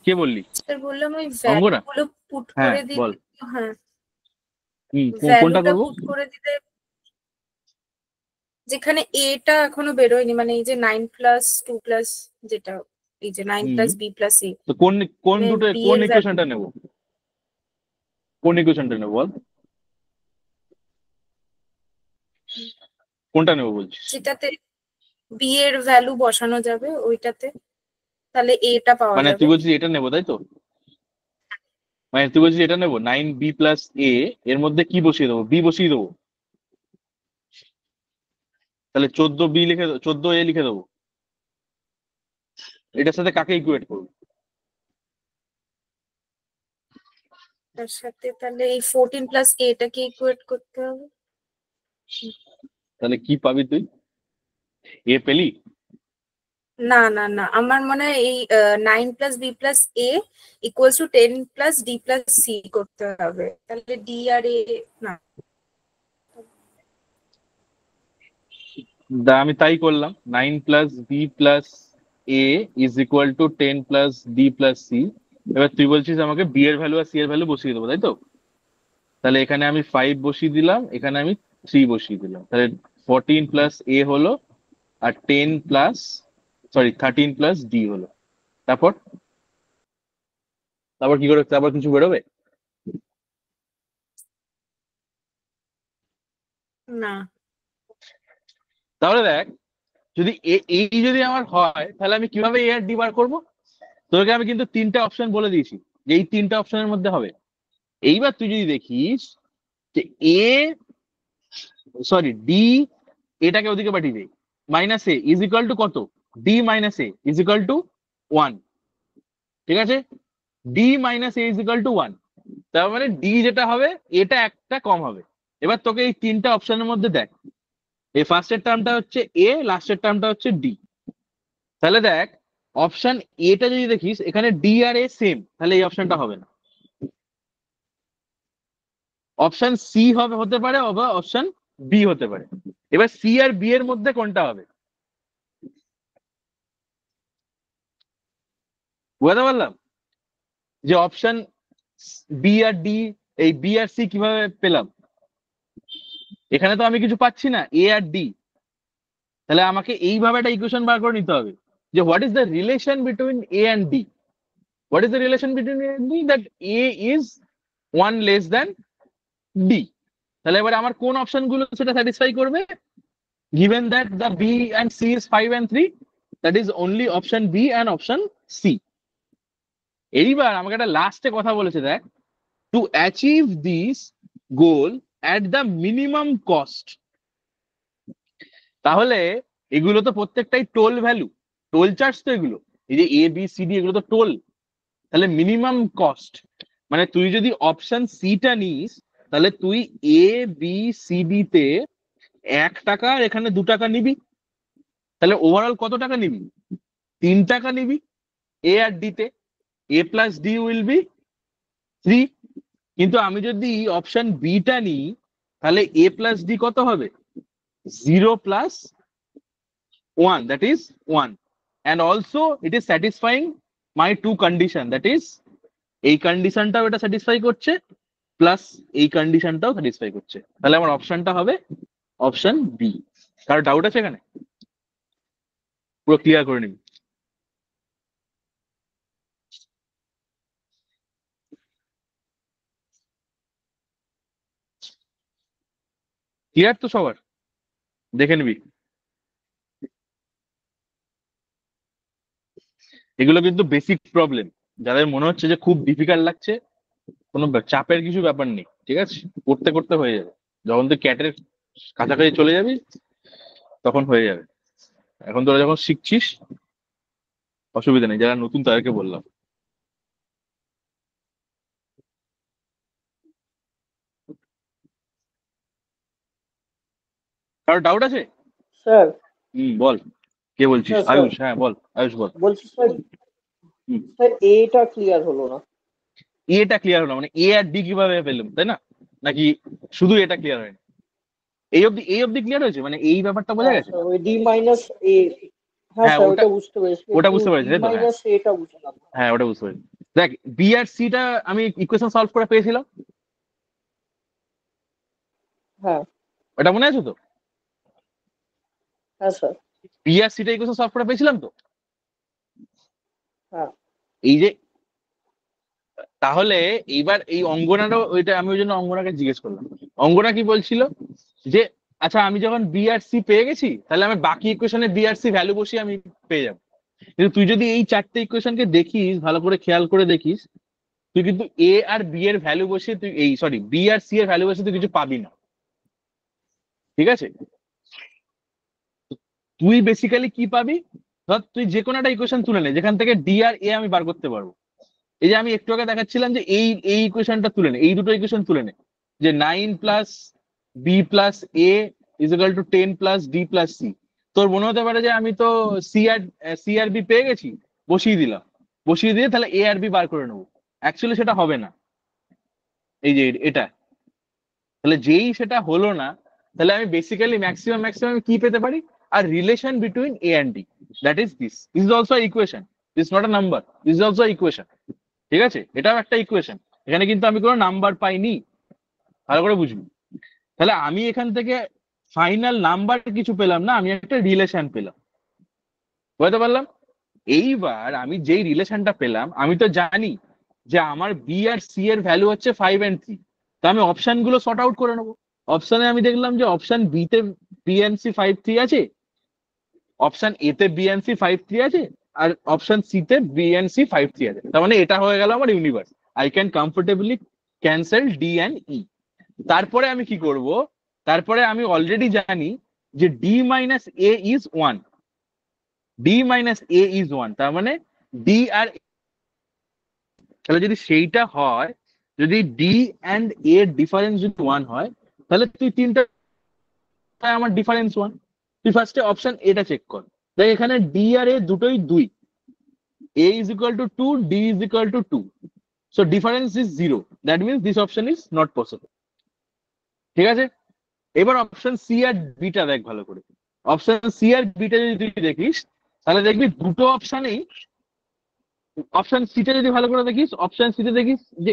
কে বললি? স্যার বললাম ওই অঙ্গনা? ভ্যালুগুলো পুট হ্যাঁ করে বল। দিলে, হ্যাঁ কোনটা ভ্যালুটা করবো? পুট করে দিলে যেখানে এটা এখনো বেরোয়নি, মানে এই যে 9 প্লাস 2 প্লাস, যেটা এই যে 9 প্লাস বি প্লাস সি, তো কোন কোন মানে দুটো বি কোন এর ইকুয়েশনটা নেব? কোন ইকুয়েশনটা নেব বল? কোনটা নেব বলছিস? যেটাতে বি এর ভ্যালু বসানো যাবে ওইটাতে, তাহলে এটা পাওয়া মানে যাবে। তুই বলছিস এটা নেবো, তাই তো? মানে তুই বলছিস এটা নেবো 9 বি প্লাস এ, এর মধ্যে কি বসিয়ে দেবো? বি বসিয়ে দেবো, তাহলে 14 বি লিখে 14 এ লিখে দেবো। এটার সাথে কাকে ইকুয়েট করবো? তার সাথে তাহলে এই 14 প্লাস এটাকে ইকুয়েট করতে হবে। তাহলে কি পাবি তুই? এ পেলি? না না না, আমার মনে হয় এই 9 plus B plus A equals to 10 plus D plus C করতে হবে, তাহলে ডি আর এ না। আমি তাই করলাম, 9 plus B plus A is equal to 10 plus D plus C. এবার তুই বলছিস আমাকে বি এর ভ্যালু আর সি এর ভ্যালু বসিয়ে দেবো, তাই তো? তাহলে এখানে আমি 5 বসিয়ে দিলাম, এখানে আমি 3 বসিয়ে দিলাম, তাহলে 14 প্লাস এ হলো, আর 10 প্লাস, সরি 13 প্লাস ডি হলো। তারপর তারপর কি করে, তারপর কিছু বেরোবে? না, তাহলে দেখ, যদি এই যদি আমার হয়, তাহলে আমি কিভাবে এ আর ডি বার করবো? তোকে আমি কিন্তু 3টে অপশন বলে দিয়েছি যে এই 3টে অপশনের মধ্যে হবে। এইবার তুই যদি দেখিস যে এ, সরি ডি, এটাকে ওদিকে পাঠিয়ে দেই, minus A is equal to কত? D minus A is equal to 1। ঠিক আছে, D minus A is equal to 1, তার মানে ডি যেটা হবে এটা একটা কম হবে। এবার তোকে এই 3টে অপশনের মধ্যে দেখ, এই ফার্স্টের টার্মটা হচ্ছে এ, লাস্টের টার্মটা হচ্ছে ডি। তাহলে দেখ, অপশন এটা যদি দেখিস এখানে ডি আর এ সেম, তাহলে এই অপশনটা হবে না। অপশন সি হবে, হতে পারে, অথবা অপশন বি হতে পারে। এবার সি আর বি এর মধ্যে কোনটা হবে? বুঝতে পারলাম যে অপশন বি আর ডি, এই বি আর সি কিভাবে পেলাম? এখানে তো আমি কিছু পাচ্ছি না, এ আর ডি। তাহলে আমাকে এইভাবে একটা ইকুয়েশন বার করে নিতে হবে যে what is the relation between A and D? What is the relation between A and D? That A is 1 less than D. তাহলে এবার আমার কোন অপশন গুলো সেটা স্যাটিসফাই করবে? Given that the B and C is 5 and 3, that is only option B and option C. এইবার আমাকে একটা লাস্টে কথা বলেছে, দেখ, to achieve this goal at the minimum cost. তাহলে এগুলো তো প্রত্যেকটাই টোল ভ্যালু, টোল চার্জ তো এগুলো, এই যে এ বি সি ডি এগুলো তো টোল। তাহলে মিনিমাম কস্ট মানে তুই যদি অপশন সিটা নিস তাহলে তুই এ বি সি ডি তে 1 টাকা আর এখানে 2 টাকা নিবি, তাহলে ওভারঅল কত টাকা নিবি? 3 টাকা নিবি এ আর ডি তে। এ প্লাস ডি উইল বি 3। কিন্তু আমি যদি অপশন বিটা নিই তাহলে এ প্লাস ডি কত হবে? 0 plus 1, that is 1, and also it is satisfying my 2 condition, that is এই কন্ডিশনটাও এটা স্যাটিসফাই করছে প্লাস এই কন্ডিশনটাও স্যাটিসফাই করছে। তাহলে আমার অপশনটা হবে অপশন বি। কারো ডাউট আছে এখানে? পুরো ক্লিয়ার করে নিবি। ক্লিয়ার তো সবার? দেখে নিবি। এগুলো কিন্তু বেসিক প্রবলেম, যাদের মনে হচ্ছে যে খুব ডিফিকাল্ট লাগছে কোনো চাপের কিছু ব্যাপার নেই, ঠিক আছে? করতে করতে হয়ে যাবে। যখন তুই ক্যাটের কাছাকাছি চলে যাবি তখন হয়ে যাবে। এখন তোরা যখন শিখছিস অসুবিধা নেই, যারা নতুন তাদেরকে বললাম। কারো ডাউট আছে? স্যার বল, কে বলছিস? হ্যাঁ, স্যার। আয়ুষ, হ্যাঁ বল, আয়ুষ বল। বলছি স্যার, হুম। স্যার এটা ক্লিয়ার হলো না। এটা ক্লিয়ার হলো মানে এ আর ডি কিভাবে পেলাম, তাই না? নাকি শুধু এটা ক্লিয়ার হয়নি? এই অবধি ক্লিয়ার হয়েছে, মানে এই ব্যাপারটা বোঝা গেছে? স্যার, ওই ডি মাইনাস এ, হ্যাঁ হ্যাঁ, স্যার ওটা- ওটা বুঝতে পেরেছি। ওটা বুঝতে পেরেছি, তাই তো? হ্যাঁ। মাইনাস এটা বুঝলাম। হ্যাঁ, ওটা বুঝতে পারছি। দেখ, বি আর সিটা আমি ইকুয়েশন সলভ করে পেয়েছিলাম, হ্যাঁ এটা মনে আছে তো? হ্যাঁ স্যার, বি আর সিটা ইকুয়েশন সলভ করে পেয়েছিলাম তো? হ্যাঁ এই যে তাহলে এইবার এই অঙ্গনারও ওইটা, আমি ওই জন্য অঙ্গনাকে জিজ্ঞেস করলাম। অঙ্গনা কি বলছিল যে আচ্ছা আমি যখন বি আর সি পেয়ে গেছি তাহলে আমি বাকি ইকুয়েশনে বি আর সি ভ্যালু বসিয়ে আমি পেয়ে যাবো। কিন্তু তুই যদি এই 4টে ইকুয়েশনকে দেখিস, ভালো করে খেয়াল করে দেখিস, তুই কিন্তু এ আর বি এর ভ্যালু বসিয়ে তুই বি আর সি এর ভ্যালু বসিয়ে তুই কিছু পাবি না, ঠিক আছে? তুই বেসিক্যালি কি পাবি? ধর তুই যে কোনো একটা ইকুয়েশন তুলে নে যেখান থেকে ডি আর এ আমি বার করতে পারবো। এই যে আমি একটু আগে দেখাচ্ছিলাম যে এই ইকুয়েশনটা তুলে নে, এই দুটো ইকুয়েশন তুলে নে, যে 9 plus B plus A is equal to 10 plus D plus C. তোর মনে হতে পারে যে আমি তো সি আর বি পেয়ে গেছি, বসিয়ে দিলাম, বসিয়ে দিয়ে তাহলে এ আর বি বার করে নেবো। অ্যাকচুয়ালি সেটা হবে না। এই যে এটা, তাহলে যেই সেটা হলো না, তাহলে আমি বেসিক্যালি ম্যাক্সিমাম কি পেতে পারি? আর relation between A and D, that is this is also equation, this not a number, this is also equation, ঠিক আছে? এটাও একটা ইকুয়েশন, এখানে কিন্তু আমি কোনো নাম্বার পাইনি, ভালো করে বুঝবি। তাহলে আমি এখান থেকে ফাইনাল নাম্বার কিছু পেলাম না, আমি একটা রিলেশন পেলাম, বুঝতে পারলাম? এইবার আমি যেই রিলেশনটা পেলাম, আমি তো জানি যে আমার বি আর সি এর ভ্যালু হচ্ছে 5 and 3, তো আমি অপশন গুলো সর্ট আউট করে নেবো। অপশনে আমি দেখলাম যে অপশন বি তে বি এন্ড সি 5 3 আছে, অপশন এ তে বি এন্ড সি 5 3 আছে, আর অপশন সি তে বি এন্ড সি 5 3 আছে। তার মানে এটা হয়ে গেল আমার universe. I can comfortably cancel D and E. তারপরে আমি কি করব? তারপরে আমি অলরেডি জানি যে D minus A is 1, D minus A is 1, তার মানে ডি আর, তাহলে যদি সেইটা হয়, যদি ডি অ্যান্ড এ ডিফারেন্স যদি 1 হয়, তাহলে তুই তিনটা আমার ডিফারেন্স 1। তুই ফার্স্টে অপশন এটা চেক কর, দেখ এখানে ডি আর এ দুটোই 2, a is equal to 2, d is equal to 2, so difference is 0, that means this option is not possible, ঠিক আছে? এবার অপশন সি আর বিটা দেখ ভালো করে। অপশন সি আর বিটা যদি তুই দেখিস তাহলে দেখবি দুটো অপশনেই, অপশন সিটা যদি ভালো করে দেখিস, অপশন সিতে দেখিস যে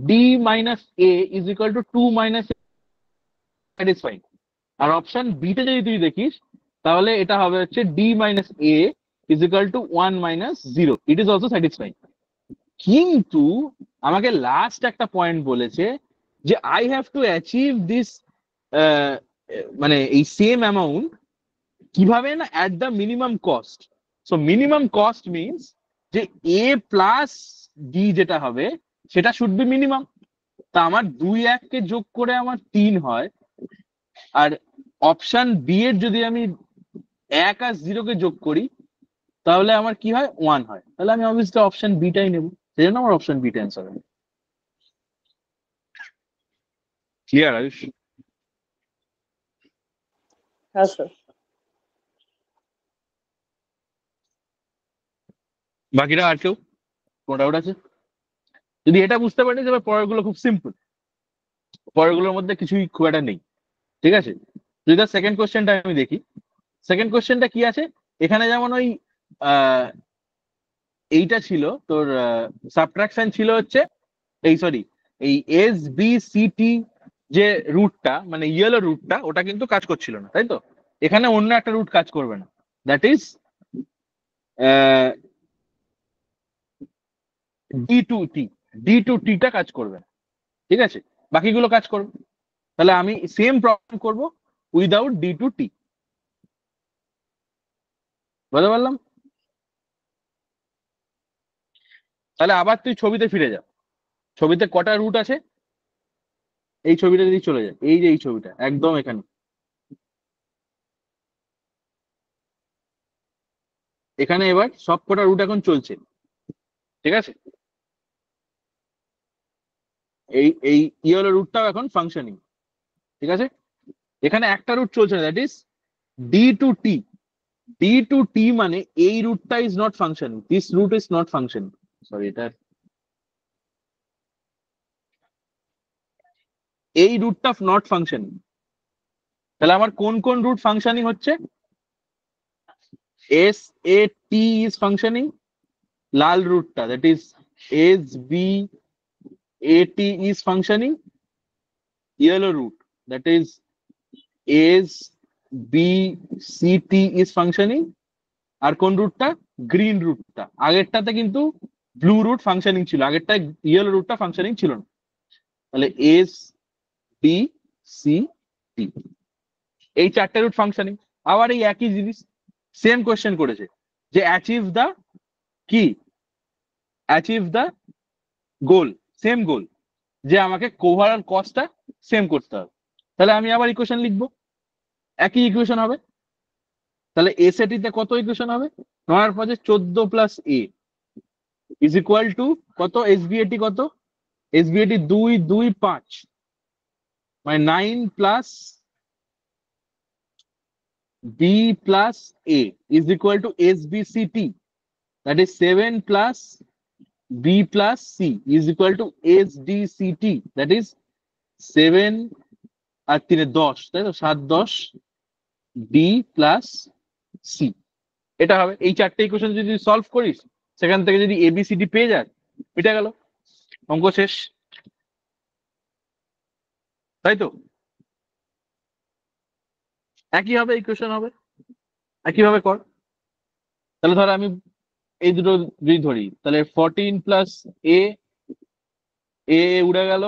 D minus A is equal to 2 minus satisfying, আর অপশন বিটা যদি তুই দেখিস তাহলে এটা হবে হচ্ছে D minus A is equal to 1 minus 0. It is also satisfying. কিন্তু আমাকে লাস্ট একটা পয়েন্ট বলেছে যে I have to achieve this মানে এই সেম অ্যামাউন্ট কিভাবে না at the minimum cost. So minimum cost means যে এ প্লাস ডি যেটা হবে সেটা শুড বি মিনিমাম। তা আমার 2 1 কে যোগ করে আমার 3 হয়, আর অপশন বি এর যদি আমি 1 আর 0 কে যোগ করি তাহলে আমার কি হয় 1 হয়। তাহলে আমি অবভিয়াসলি অপশন বিটাই নেব, সেই জন্য আমার অপশন বিটা অ্যান্সার হবে। ক্লিয়ার আয়ুষ? হ্যাঁ স্যার। বাকিরা আর কেউ কোনো ডাউট আছে? যদি এটা বুঝতে পারি তবে পরেরগুলো খুব সিম্পল, পরেরগুলোর মধ্যে কিছুই খুব একটা নেই। ঠিক আছে, যদি তার সেকেন্ড কোশ্চেনটা আমি দেখি, সেকেন্ড কোশ্চেনটা কি আছে এখানে, যেমন ওই এইটা ছিল তোর সাবট্রাকশন ছিল হচ্ছে এই সরি এই এস বি সি টি যে রুটটা মানে ইয়েলো রুটটা ওটা কিন্তু কাজ করছিল না, তাই তো? এখানে অন্য একটা রুট কাজ করবে না, that is D to T, D to টিটা কাজ করবে না। ঠিক আছে, বাকিগুলো কাজ করবে। তাহলে আমি সেম প্রবলেম করব উইদাউট ডি টু টি। বুঝতে পারলাম? তাহলে আবার তুই ছবিতে ফিরে যা। ছবিতে কটা রুট আছে? এই ছবিটা যদি চলে যায়, এই যে এই ছবিটা একদম এখানে, এখানে এবার সব কটা রুট এখন চলছে। ঠিক আছে, এই এই ইয়েলো রুটটাও এখন ফাংশনিং। ঠিক আছে, এখানে একটা রুট চলছে না, that is D to T. D to T মানে এই রুটটা is not functioning, this route is not functioning. Sorry, এটা এই রুটটা নট ফাংশনিং। তাহলে আমার কোন কোন রুট ফাংশনিং হচ্ছে? S A T is functioning, লাল রুটটা that is S B A T is functioning, yellow root that is as b c t is functioning, আর কোন রুটটা? গ্রিন রুটটা। আগেরটাতে কিন্তু ব্লু রুট ফাংশনিং ছিল, আগেরটা ইয়েলো রুটটা ফাংশনিং ছিল না। তাহলে এস বি সি টি এই চারটে রুট ফাংশনিং। আবার এই একই জিনিস সেম কোয়েশ্চেন করেছে যে অ্যাচিভ দা কি, অ্যাচিভ দা গোল, সেম গোল, যে আমাকে ওভারঅল কস্টটা সেম করতে হবে। তাহলে আমি আবার ইকুয়েশন লিখবো, একই ইকুয়েশন হবে। তাহলে এস এটিতে কত ইকুয়েশন হবে? 9 + 5 14 plus A is equal to কত? এস বি এটি কত? এস বি এটি 2 2 5 মানে 9 plus B plus A is equal to S B C T, that is 7 plus B plus C is equal to S D C T, that is 7 আর 3 10, তাই তো? 7 10 D plus C. এটা হবে। এই চারটে equation যদি সলভ করিস, সেখান থেকে যদি এবিসিডি পেয়ে যায়, এটা গেল, অঙ্ক শেষ। তাই তো? একই হবে, ইকুয়েশন হবে, একইভাবে কর। তাহলে ধর আমি এই দুটো যদি ধরি, তাহলে 14 প্লাস এ, এ উড়ে গেল,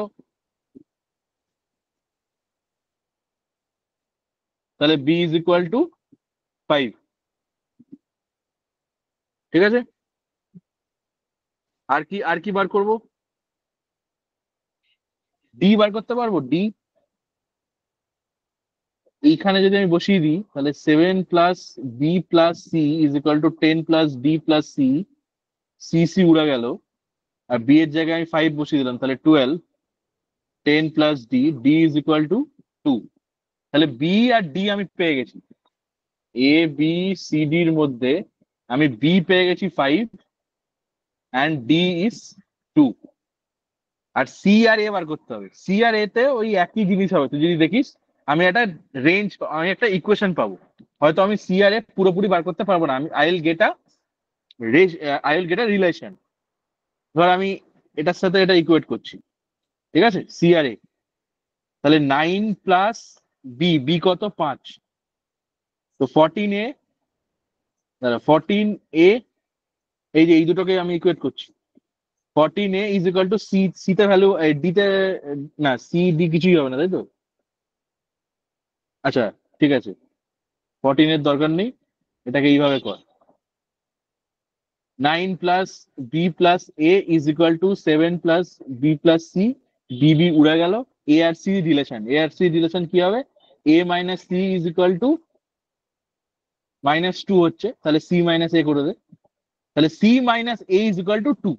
তাহলে বি ইজ ইকুয়াল টু 5। ঠিক আছে, আর কি বার করব? ডি বার করতে পারবো। ডি এইখানে যদি আমি বসিয়ে দিই, তাহলে 7 plus B plus C is equal to 10 plus D plus C, C C উড়ে গেল, আর বি এর জায়গায় আমি 5 বসিয়ে দিলাম, তাহলে 12 10 plus D, D is equal to 2। তাহলে বি আর ডি আমি পেয়ে গেছি। এ বি সি ডির মধ্যে আমি বি পেয়ে গেছি 5 অ্যান্ড ডি ইজ 2, আর সি আর এ বার করতে হবে। সি আর এ তে ওই একই জিনিস হবে। তুই যদি দেখিস, আমি একটা রেঞ্জ, আমি একটা ইকুয়েশন পাবো। হয়তো আমি সি আর এ পুরোপুরি বার করতে পারবো না, আমি I will get a relation. ধর আমি এটার সাথে এটা ইকুয়েট করছি, ঠিক আছে, সি আর এ। তাহলে 9 প্লাস বি, বি কত? 5, তো 14 এ 14a, এই যে এই দুটোকে আমি ইকুয়েট করছি। 14a is equal to C তে ভ্যালু, ডি তে না, সি ডি কিছুই হবে না, তাই তো? আচ্ছা ঠিক আছে, 14 এর দরকার নেই, এটাকে এইভাবে কর। 9 plus B plus A is equal to 7 plus B plus C. B উড়ে গেল। এ আর সি রিলেশন কি হবে? A minus C is equal to -2 হচ্ছে, তাহলে সি মাইনাস এ করে দে। তাহলে C minus A is equal to 2।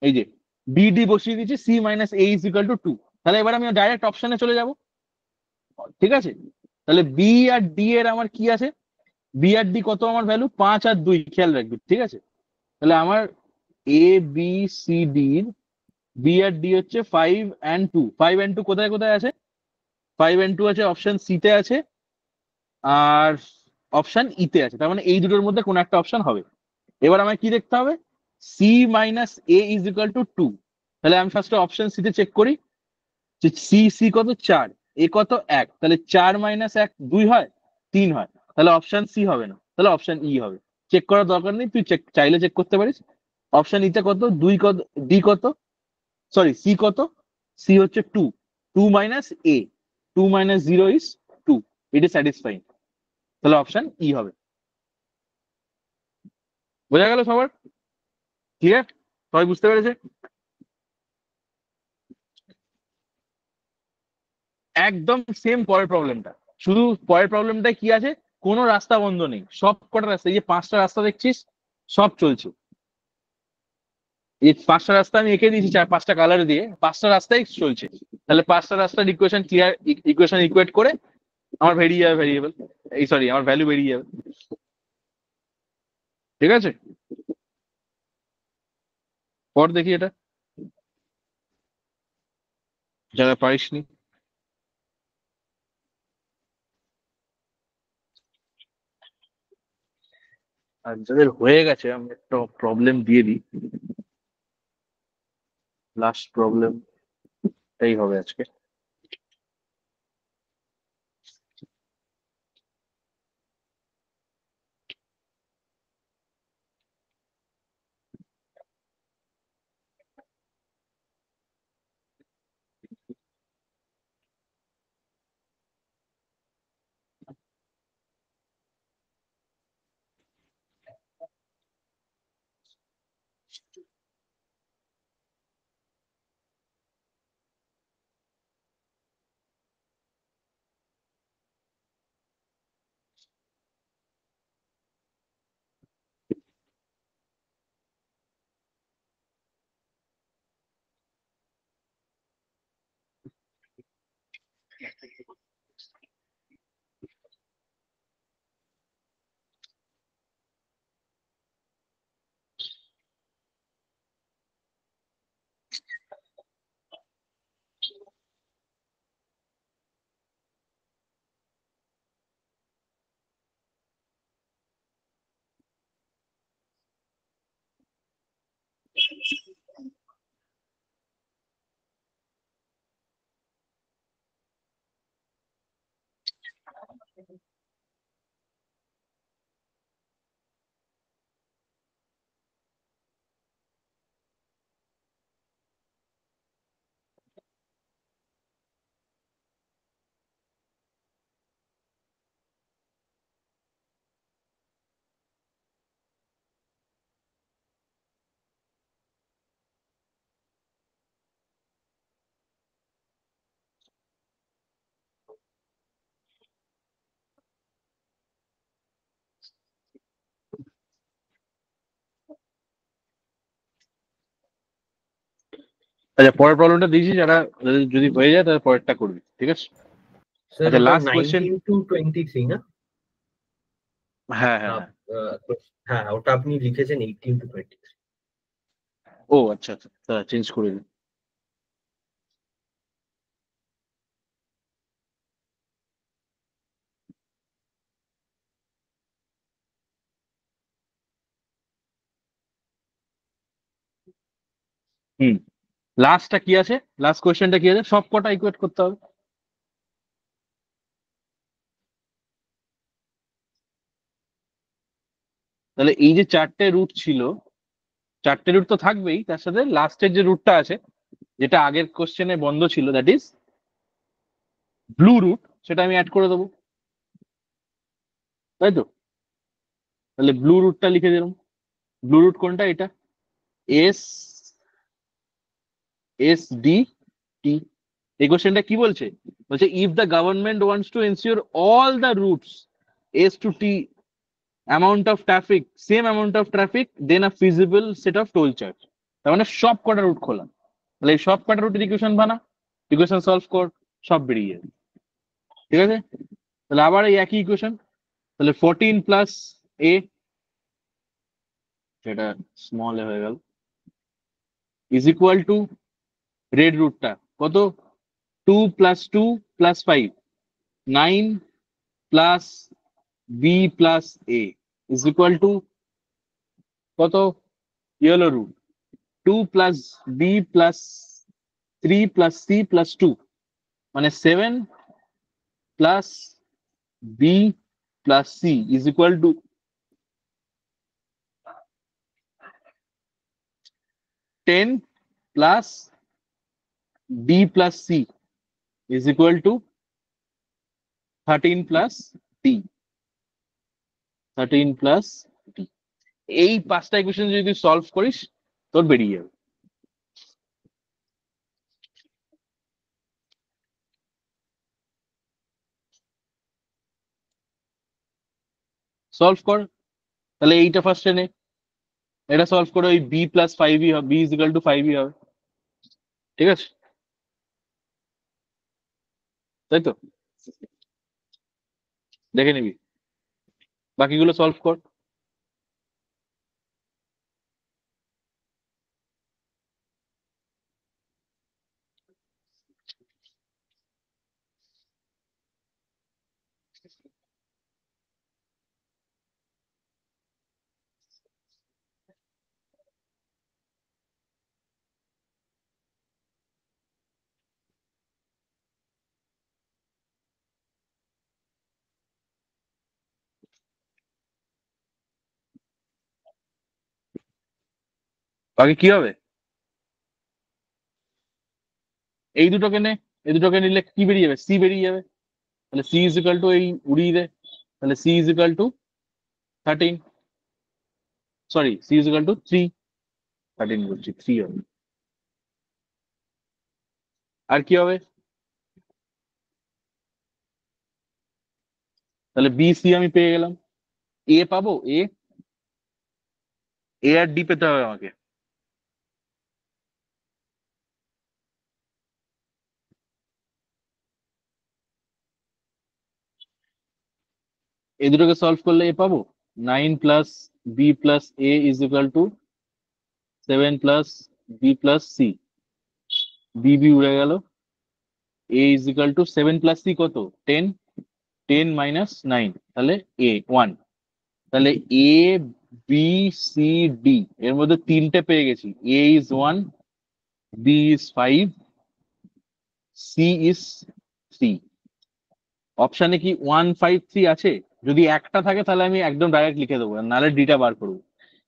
এই যে বিডি বসিয়ে দিচ্ছি, C minus A is equal to 2। তাহলে এবার আমি ডাইরেক্ট অপশনে চলে যাব, ঠিক আছে? তাহলে বি আর ডি এর আমার কি আছে? বি আর ডি কত আমার ভ্যালু? 5 আর 2, খেয়াল রাখবি, ঠিক আছে? তাহলে আমার এ বি সি ডি বি আর ডি হচ্ছে 5 and 2। 5 and 2 কোথায় কোথায় আছে? 5 and 2 আছে অপশন সি তে আছে আর অপশন ই তে আছে, তার মানে এই দুটোর মধ্যে কোন একটা অপশন হবে। এবার আমায় কি দেখতে হবে? C minus A is equal to 2। তাহলে আমি ফার্স্টে অপশন সি তে চেক করি, সি কত? 4, এ কত? 1। তাহলে 4 মাইনাস 1 2 হয়, 3 হয়। তাহলে অপশন সি হবে না, তাহলে অপশন ই হবে। চেক করার দরকার নেই, তুই চাইলে চেক করতে পারিস। অপশন ইতে কত? 2 কত? ডি কত? সরি, সি কত? সি হচ্ছে 2। 2 minus A, 2 minus 0 is 2। It is satisfying. তাহলে অপশন ই হবে। বোঝা গেল সবার? ক্লিয়ার? সবাই বুঝতে পেরেছে? একদম সেম পরের প্রবলেমটা, শুধু পরের প্রবলেমটা কি আছে? কোনো রাস্তা বন্ধ নেই, সব কটা রাস্তা, এই যে 5টা রাস্তা দেখছিস সব চলছে। এই 5টা রাস্তা আমি এঁকে দিয়েছি 5টা কালার দিয়ে, 5টা রাস্তাই চলছে। তাহলে 5টা রাস্তার ইকুয়েশন ক্লিয়ার, ইকুয়েশন ইকুয়েট করে আমার বেরিয়ে যাবে ভেরিয়েবল, এই সরি আমার ভ্যালু বেরিয়ে যাবে, ঠিক আছে? পর দেখি এটা, যারা পারিসনি। আর যাদের হয়ে গেছে আমি একটা প্রবলেম দিয়ে দিই, লাস্ট প্রবলেম এই হবে আজকে। আচ্ছা পরের প্রবলেমটা দিয়েছি, যারা যদি হয়ে যায় তাহলে পরেরটা করবি, ঠিক আছে? স্যার আচ্ছা ওটা লাস্ট কোয়েশ্চেন। 19 to 23 না? হ্যাঁ হ্যাঁ হ্যাঁ। হ্যাঁ ওটা আপনি লিখেছেন 18 to 23। ও আচ্ছা আচ্ছা, চেঞ্জ করে দিন। হুম, লাস্টটা কি আছে? লাস্ট কোয়েশ্চেনটা কি আছে? সব কটা ইকুয়েট করতে হবে। তাহলে এই যে চারটে রুট ছিল, চারটে রুট তো থাকবেই, তার সাথে লাস্টের যে রুটটা আছে যেটা আগের কোশ্চেনে বন্ধ ছিল, দ্যাট ইজ ব্লু রুট, সেটা আমি অ্যাড করে দেবো, তাই তো? তাহলে ব্লু রুটটা লিখে দিলাম। ব্লু রুট কোনটা? এটা এস এস ডি টি। এই কোশ্চেনটা কি বলছে? বলছে if the government wants to ensure all the routes S to T amount of traffic, same amount of traffic, then a feasible set of toll charge. তার মানে সব কটা রুট খোলা। তাহলে এই সব কটা রুটের ইকুয়েশন বানা, ইকুয়েশন সলভ কর, সব বেরিয়ে যাবে। ঠিক আছে, তাহলে আবার এই একই ইকুয়েশন, তাহলে 14 প্লাস এ, সেটা স্মল এ হয়ে গেল, ইজ ইকুয়াল টু রেড রুটটা কত? 2 plus 2 plus 5, 9 plus B plus A is equal to কত? Yellow route 2 plus B plus 3 plus C plus 2, মানে 7 plus B plus C is equal to 10 plus B plus C is equal to 13 plus D, 13 plus D. এই পাঁচটা equation যদি solve করিস তোর বেরিয়ে যাবে। Solve কর, তাহলে এইটা ফার্স্টে নে, এটা সলভ করে ওই বি প্লাস 5ই হবে, বি ইজ ইকুয়াল টু 5ই হবে। ঠিক আছে, তাই তো? দেখে নিবি, বাকিগুলো সলভ কর। বাকি কি হবে? এই দুটোকে নে, এই দুটোকে নিলে কি বেরিয়ে যাবে? সি বেরিয়ে যাবে। তাহলে সি ইজ ইকুয়াল টু, এই উড়িয়ে দে, তাহলে C is equal to 13, sorry C is equal to 3, 13 বলছি 3 হবে। আর কি হবে? তাহলে বি সি আমি পেয়ে গেলাম। এ পাবো? এ এ আর ডি পেতে হবে আমাকে। এই দুটোকে সলভ করলে এ পাবো। 9 plus B plus A is equal to 7 plus B plus C, B B উড়ে গেল, A is equal to 7 plus C কত? 10, 10 মাইনাস 9, তাহলে এ 1। তাহলে এ বি সি ডি এর মধ্যে তিনটে পেয়ে গেছি, A is 1, B is 5, C is 3। অপশানে কি 1, 5, 3 আছে? যদি একটা থাকে তাহলে আমি একদম ডাইরেক্ট লিখে দেবো, নাহলে ডিটা বার করবো।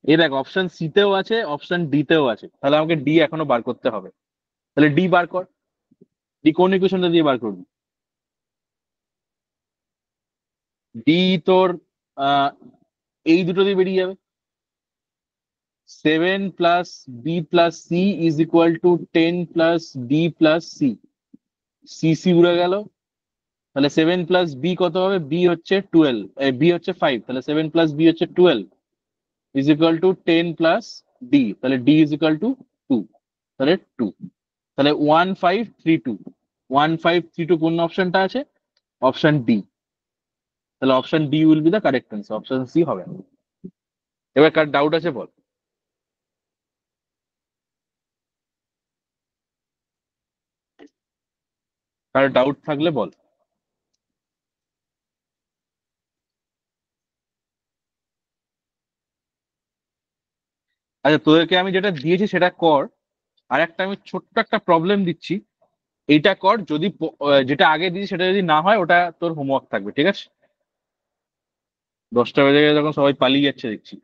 এই দেখ, অপশন সি তেও আছে, অপশন ডি তেও আছে, তাহলে আমাকে ডি এখনো বার করতে হবে। তাহলে ডি বার কর। ডি কোন ইকুয়েশনটা দিয়ে বার করবি? ডি তোর এই দুটো দিয়ে বেরিয়ে যাবে। 7 plus B plus C is equal to 10 plus D plus C, C C উড়ে গেল, তাহলে 7 প্লাস বি কত হবে? বি হচ্ছে 12, বি হচ্ছে 5, তাহলে 7 প্লাস বি হচ্ছে 12 is equal to 10 plus D, তাহলে ডি ইজ ইকুয়াল টু 2, তাহলে 2, তাহলে 1, 5, 3, 2, 1, 5, 3, 2 কোন অপশনটা আছে? Option D. তাহলে option D will be the correct answer, option C হবে না। এবার কার ডাউট আছে বল। কার ডাউট থাকলে বল। আচ্ছা, তোদেরকে আমি যেটা দিয়েছি সেটা কর, আর একটা আমি ছোট্ট একটা প্রবলেম দিচ্ছি, এইটা কর। যদি যেটা আগে দিয়েছি সেটা যদি না হয়, ওটা তোর হোমওয়ার্ক থাকবে, ঠিক আছে? 10টা বেজে গেলে যখন সবাই পালিয়ে যাচ্ছে দেখছি।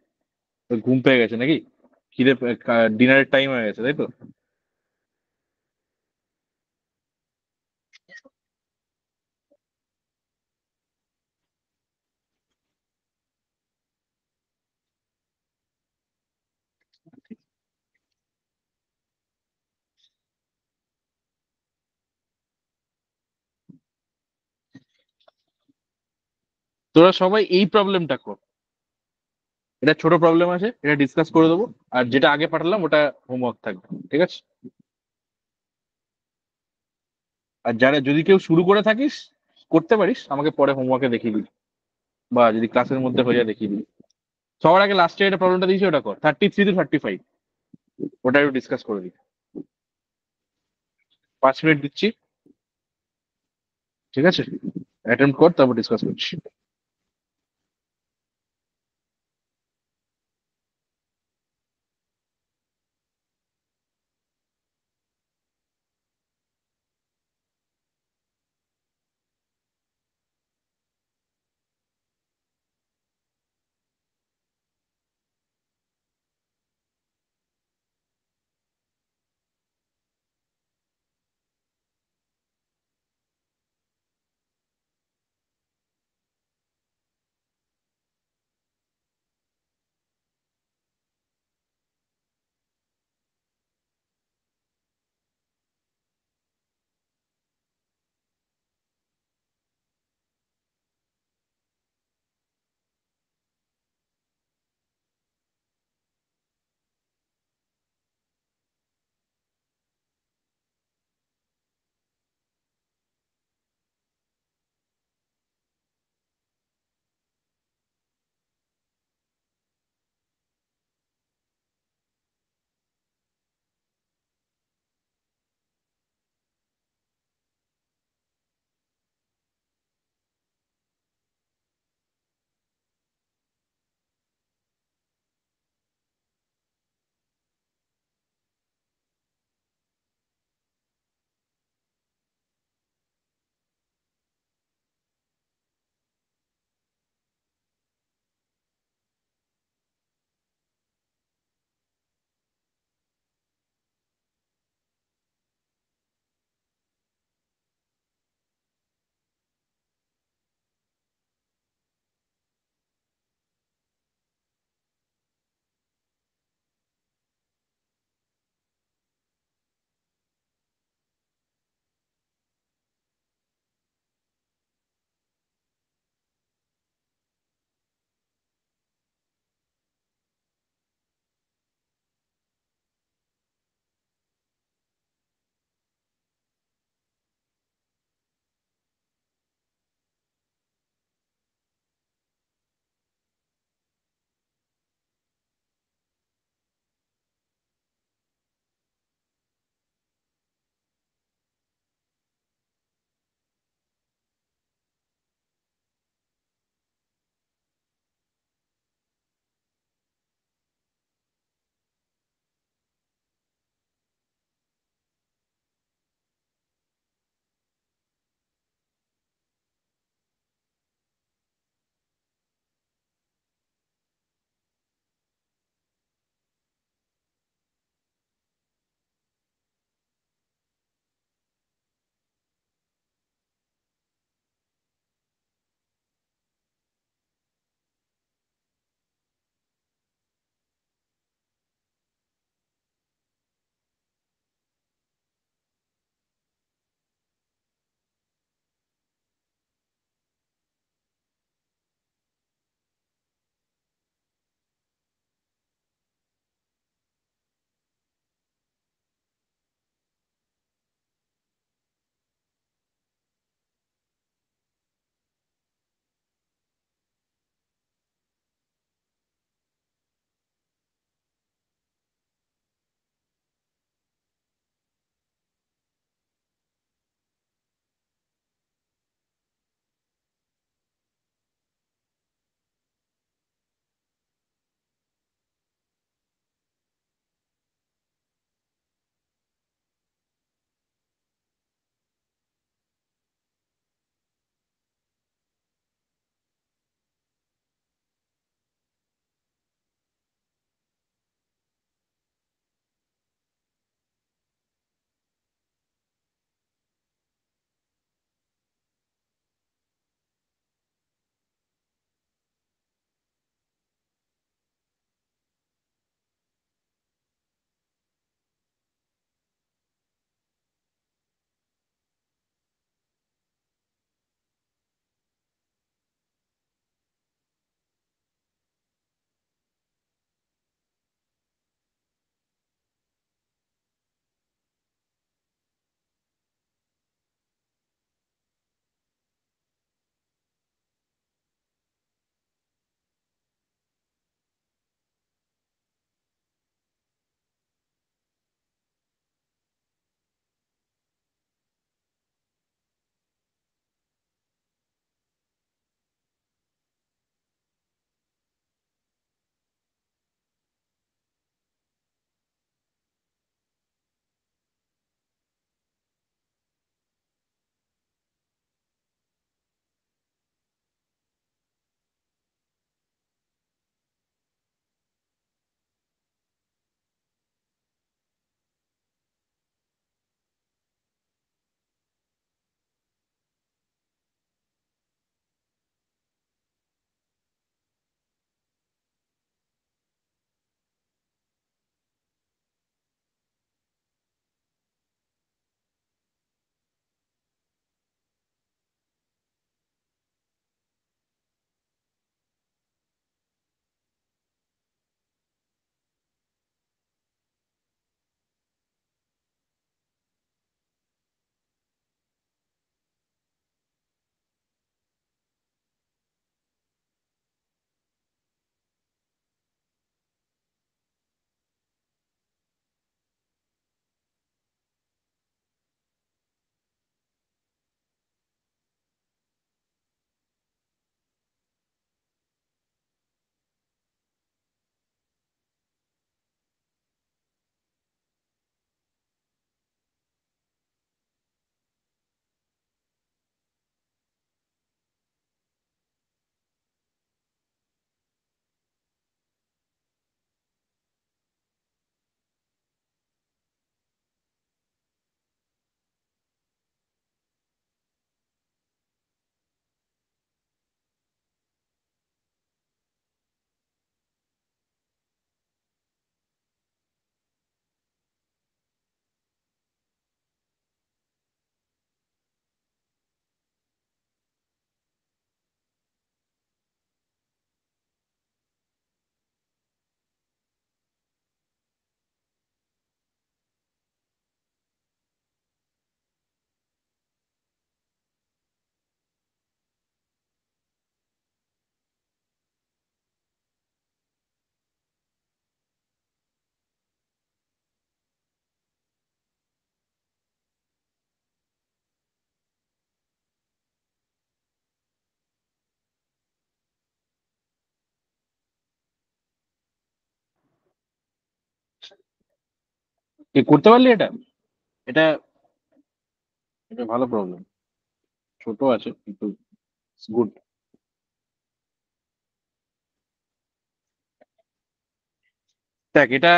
ঘুম পেয়ে গেছে নাকি? খিদে ডিনারের টাইম হয়ে গেছে, তাই তো? তোরা সবাই এই প্রবলেমটা কর। এটা ছোট প্রবলেম আছে, এটা ডিসকাস করে দেবো। আর যেটা আগে পাঠালাম ওটা হোমওয়ার্ক থাকবে, ঠিক আছে? আর যারা যদি কেউ শুরু করে থাকিস, করতে পারিস, আমাকে পরে হোমওয়ার্কে দেখিয়ে দিবি, বা যদি ক্লাসের মধ্যে হয়ে যায় দেখিয়ে দিবি। সবার আগে লাস্টে এটা প্রবলেমটা দিয়েছি ওটা কর, 33 to 35, ওটা একটু ডিসকাস করে দিই। 5 মিনিট দিচ্ছি, ঠিক আছে? অ্যাটেম্প কর, তারপর ডিসকাস করছি। কি করতে পারলি এটা? এটা এটা ভালো প্রবলেম, ছোট আছে কিন্তু গুড। দেখ এটা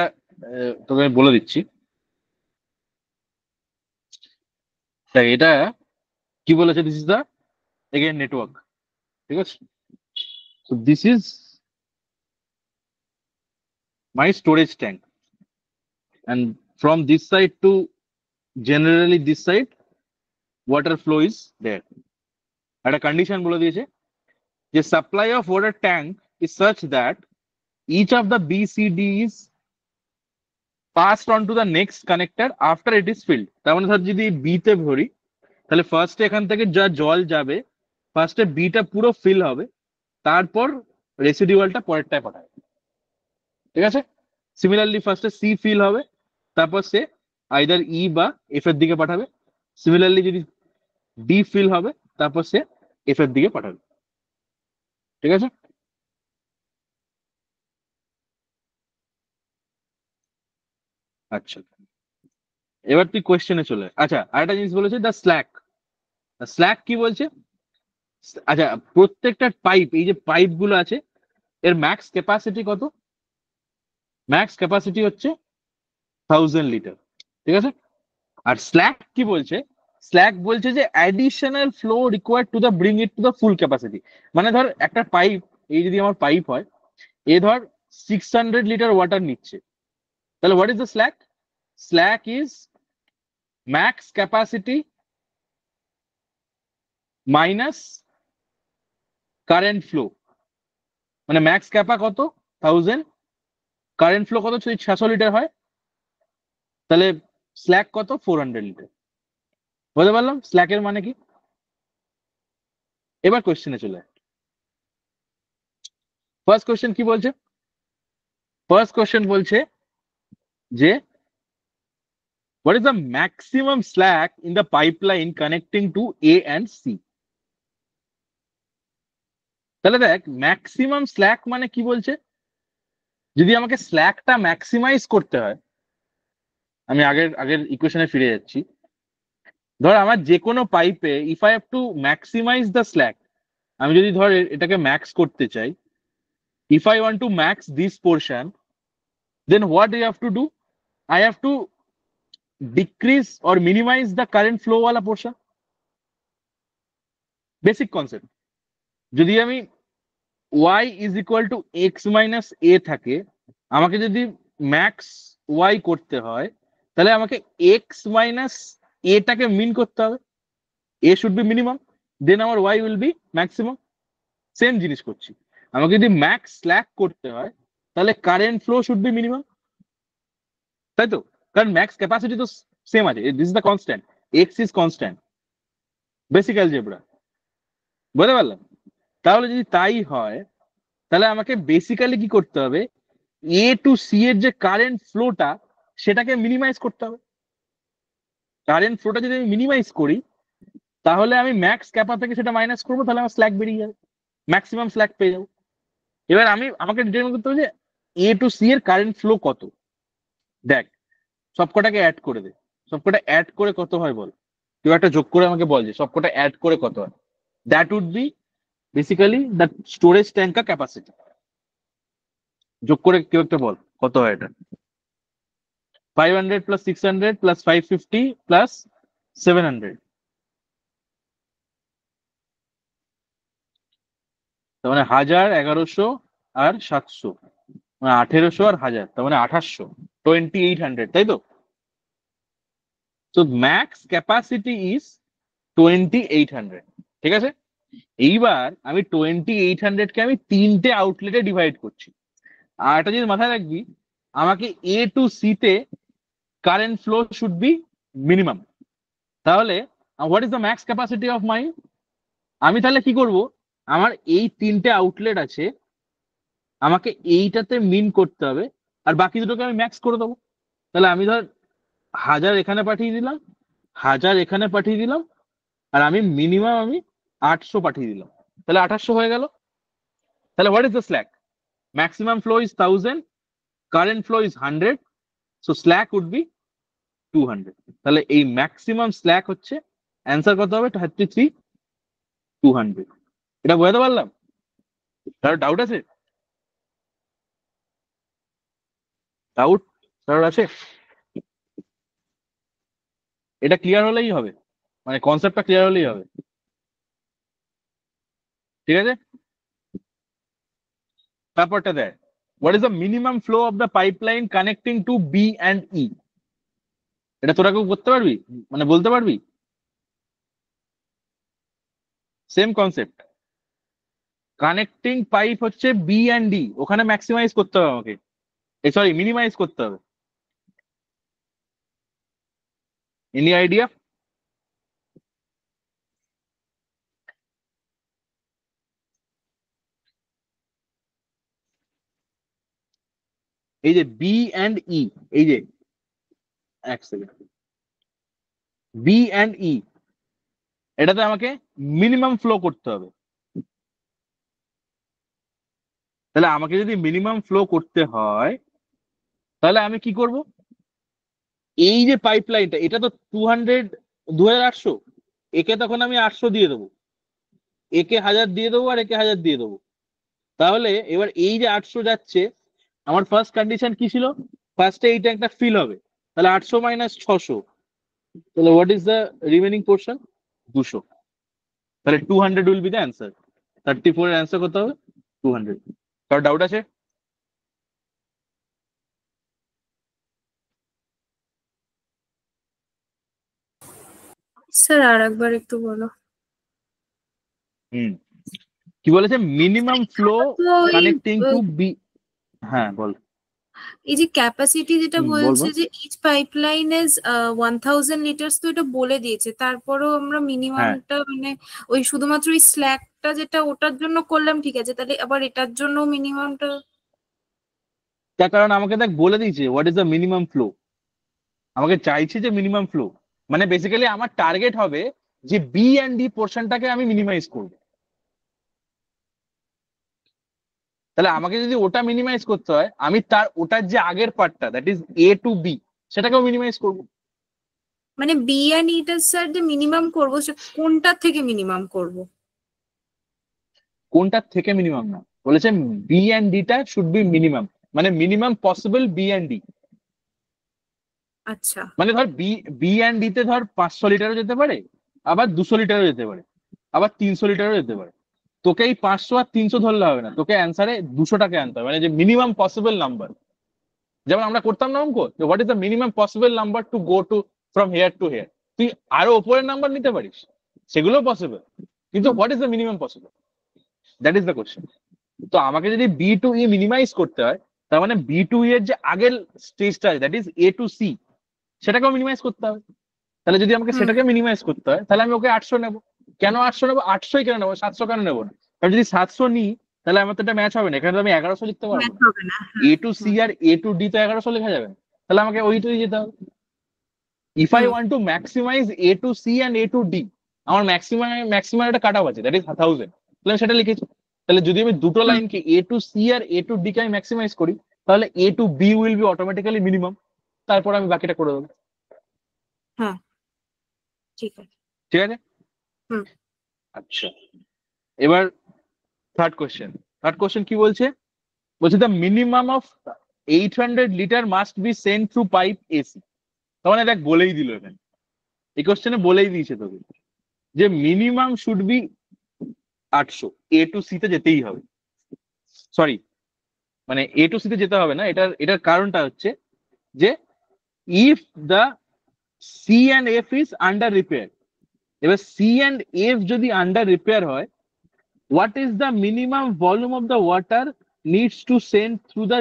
তোকে আমি বলে দিচ্ছি। দেখ এটা কি বলেছে, this is the again network, ঠিক আছে? So this is my storage tank, and from this side to generally this side water flow is there. একটা কন্ডিশন বলে দিয়েছে যে supply of water tank is such that each of the BCD is passed on to the next connector after it is filled. তার মানে ধর যদি B তে ভরি, তাহলে ফার্স্টে এখান থেকে যা জল যাবে, ফার্স্টে বিটা পুরো ফিল হবে, তারপর রেসিডিউয়ালটা পরেরটায় পাঠাবে, ঠিক আছে? সিমিলারলি ফার্স্টে সি ফিল হবে, তারপর সে আইদার ই বা এফ এর দিকে পাঠাবে। সিমিলারলি যদি ডি ফিল হবে, তারপর সে এফ এর দিকে পাঠাবে, ঠিক আছে? আচ্ছা, এবার তুই কোয়েশ্চেনে চলে আয়। আচ্ছা, আরেকটা জিনিস বলেছে দ্য স্ল্যাক। স্ল্যাক কি বলছে? আচ্ছা, প্রত্যেকটা পাইপ, এই যে পাইপ গুলো আছে, এর ম্যাক্স ক্যাপাসিটি কত? ম্যাক্স ক্যাপাসিটি হচ্ছে 1000 লিটার, ঠিক আছে? আর স্ল্যাক কি বলছে? স্ল্যাক বলছে যে additional flow required to the bring it to the full capacity. মানে ধর একটা পাইপ, এই যদি আমার পাইপ হয়, এ ধর 600 লিটার ওয়াটার নিচ্ছে, তাহলে what is the slack? Slack is max capacity minus current flow. মানে ম্যাক্স ক্যাপা কত? 1000, কারেন্ট ফ্লো কত? যদি 600 লিটার হয়, তাহলে স্ল্যাক কত? 400 লিটার। বুঝতে পারলাম স্ল্যাকের মানে কি? এবার কোয়েশ্চেনে চলে আয়। ফার্স্ট কোয়েশ্চেন কি বলছে? ফার্স্ট কোয়েশ্চেন বলছে যে what is the maximum slack in the pipeline connecting to A and C? তাহলে দেখ ম্যাক্সিমাম স্ল্যাক মানে কি বলছে? যদি আমাকে স্ল্যাকটা ম্যাক্সিমাইজ করতে হয়, আমি আগের ইকুয়েশনে ফিরে যাচ্ছি। ধর আমার যে কোনো পাইপে if I have to maximize the slack, আমি যদি ধর এটাকে ম্যাক্স করতে চাই, if I want to max this portion, then what you have to do? I have to decrease or minimize the current flow ওয়ালা পোর্শন। Basic concept. যদি আমি y is equal to X minus A থাকে, আমাকে যদি max y করতে হয়, তাহলে আমাকে এক্স মাইনাস এটাকে মিন করতে হবে। এ শুড বি মিনিমাম, দেন আমার y will be maximum. Same জিনিস করছি, আমাকে যদি ম্যাক্স স্ল্যাক করতে হয়, তাহলে current flow should be minimum, তাই তো? কারণ ম্যাক্স ক্যাপাসিটি তো সেম আছে, this is the constant, x is constant, basic algebra. বুঝতে পারলাম? তাহলে যদি তাই হয়, তাহলে আমাকে বেসিক্যালি কি করতে হবে? এ টু সি এর যে কারেন্ট ফ্লোটা, সেটাকে মিনিমাইজ করতে হবে। কারেন্ট ফ্লোটা যদি আমি মিনিমাইজ করি, তাহলে আমি ম্যাক্স ক্যাপা থেকে সেটা মাইনাস করবো, তাহলে আমার স্ল্যাক বেরিয়ে যাবে, ম্যাক্সিমাম স্ল্যাক পেয়ে যাবো। এবার আমাকে ডিটারমাইন করতে হবে যে এ টু সি এর কারেন্ট ফ্লো কত। দেখ সবকটাকে অ্যাড করে দে, সবকটা অ্যাড করে কত হয় বল? কেউ একটা যোগ করে আমাকে বল যে সবকটা অ্যাড করে কত হয়। That would be basically the storage tanker capacity. যোগ করে কেউ একটা বল কত হয় এটা? 500 প্লাস 600 প্লাস 550 প্লাস 700, তার মানে 1000, 1100 আর 700, মানে 1800 আর 1000, তার মানে 2800, 2800, তাই তো? So max capacity is 2800, ঠিক আছে? এইবার আমি 2800 কে আমি তিনটে আউটলেটে ডিভাইড করছি। আর একটা জিনিস মাথায় রাখবি, আমাকে এ টু সি তে current flow should be minimum. তাহলে what is the max capacity of mine? আমি তাহলে কি করব? আমার এই তিনটে আউটলেট আছে, আমাকে এইটাতে মিন করতে হবে, আর বাকি দুটোকে আমি ম্যাক্স করে দেবো। তাহলে আমি ধর 1000 এখানে পাঠিয়ে দিলাম, 1000 এখানে পাঠিয়ে দিলাম, আর আমি মিনিমাম 800 পাঠিয়ে দিলাম, তাহলে 2800 হয়ে গেল। তাহলে what is the slack? Maximum flow is 1000, current flow is 100, so slack would be 200। তাহলে এই ম্যাক্সিমাম স্ল্যাক হচ্ছে অ্যান্সার কত হবে 33,200। এটা বোঝাতে পারলাম? কারো ডাউট আছে? ডাউট কারোর আছে? এটা ক্লিয়ার হলেই হবে, মানে কনসেপ্টটা ক্লিয়ার হলেই হবে। ঠিক আছে, তারপরটা দেয় what is the minimum flow of the pipeline connecting to B and E. এটা তোরা কেউ করতে পারবি, মানে বলতে পারবি? সেম কনসেপ্ট, কানেক্টিং পাইপ হচ্ছে বি অ্যান্ড ডি, ওখানে ম্যাক্সিমাইজ করতে হবে আমাকে, সরি মিনিমাইজ করতে হবে। Any idea? এই যে বি অ্যান্ড ই, এই যে এক সেকেন্ড, বি অ্যান্ড ই, এটাতে আমাকে মিনিমাম ফ্লো করতে হবে। তাহলে আমাকে যদি মিনিমাম ফ্লো করতে হয় তাহলে আমি কি করব? এই যে পাইপলাইনটা, এটা তো 2800, একে তখন আমি 800 দিয়ে দেবো, একে 1000 দিয়ে দেবো, আর একে 1000 দিয়ে দেবো। তাহলে এবার এই যে 800 যাচ্ছে, আমার ফার্স্ট কন্ডিশন কি ছিল? ফার্স্টে এইটা একটা ফিল হবে, তাহলে 800 মাইনাস 600, তাহলে what is the remaining portion? 200। তাহলে 200 উইল বি দ্য অ্যান্সার। 34 এর অ্যান্সার কত হবে? 200। কারো ডাউট আছে? স্যার আর একবার একটু বলো। হুম, কি বলেছে? মিনিমাম ফ্লো তো কানেক্টিং টু বি। হ্যাঁ বল। এই যে ক্যাপাসিটি যেটা বলবো। বলছে যে ইচ পাইপলাইন ইজ 1000 লিটারস, তো এটা বলে দিয়েছে, তারপরেও আমরা মিনিমামটা মানে ওই শুধুমাত্র ওই স্ল্যাকটা যেটা ওটার জন্য করলাম, ঠিক আছে, তাহলে আবার এটার জন্য মিনিমামটা? তার কারণ আমাকে দেখ বলে দিয়েছে what is the minimum flow, আমাকে চাইছে যে মিনিমাম ফ্লো, মানে বেসিক্যালি আমার টার্গেট হবে যে বি অ্যান্ড ডি পোর্শনটাকে আমি মিনিমাইজ করবো। তাহলে আমাকে যদি ওটা মিনিমাইজ করতে হয়, আমি তার ওটার যে আগের পার্টটা, that is A to B, সেটাকেও মিনিমাইজ করবো। মানে বি এন্ড ইটা স্যার যে মিনিমাম করবো, সে কোনটার থেকে মিনিমাম করব? কোনটার থেকে মিনিমাম না, বলেছে বি অ্যান্ড ডিটা শুড বি মিনিমাম, মানে minimum possible B and D. আচ্ছা, মানে ধর বি অ্যান্ড ডি তে ধর 500 লিটারও যেতে পারে, আবার 200 লিটারও যেতে পারে, আবার 300 লিটারও যেতে পারে। তোকে এই 500 আর 300 ধরলে হবে না, তোকে অ্যান্সারে 200টাকে আনতে হবে, মানে যে মিনিমাম পসিবল নাম্বার। যেমন আমরা করতাম না অঙ্ক, what is the minimum possible number to go to from here to here. তুই আরো উপরের নাম্বার নিতে পারিস, সেগুলো পসিবল, কিন্তু what is the minimum possible, that is the question. তো আমাকে যদি বি টু ই মিনিমাইজ করতে হয়, তার মানে বি টু ই এর যে আগের স্টেজটা আছে, that is A to C, সেটাকেও মিনিমাইজ করতে হবে। তাহলে যদি আমাকে সেটাকে মিনিমাইজ করতে হয়, তাহলে আমি ওকে 800 নেবো। কেন 800 নেবো? 800 কেন নেবো? 700 কেন নেবো না? কারণ যদি 700 নিই তাহলে আমার তো এটা ম্যাচ হবে না, এখানে তো আমি 1100 লিখতে পারবো ম্যাথ না। হবে না। এ টু সি আর এ টু ডি তো 1100 লেখা যাবে না, তাহলে আমাকে ওইটাই যেতে হবে। If I want to maximize A to C and A to D, আমার ম্যাক্সিমাম একটা কাট অফ আছে, দ্যাট ইজ 1000, তাহলে আমি সেটা লিখেছি। তাহলে যদি আমি দুটো লাইনকে এ টু সি আর এ টু ডি কে আমি ম্যাক্সিমাইজ করি, তাহলে A to B will be automatically minimum, তারপর আমি বাকিটা করে দেবো। হ্যাঁ, ঠিক আছে। ঠিক আছে। হুম। আচ্ছা, এবার থার্ড কোশ্চেন কি বলছে? বলছে the minimum of 800 litre must be sent through pipe AC. তার মানে দেখ বলেই দিল এখানে, এই কোশ্চেনে বলেই দিয়েছে তোকে যে minimum should be 800, A to C তে যেতেই হবে। সরি, মানে এ টু সি তে যেতে হবে না, এটার কারণটা হচ্ছে যে if the sea and F is under repair, এবার সি অ্যান্ড এফ যদি আন্ডার রিপেয়ার হয়, what is the minimum volume of the water needs to send through the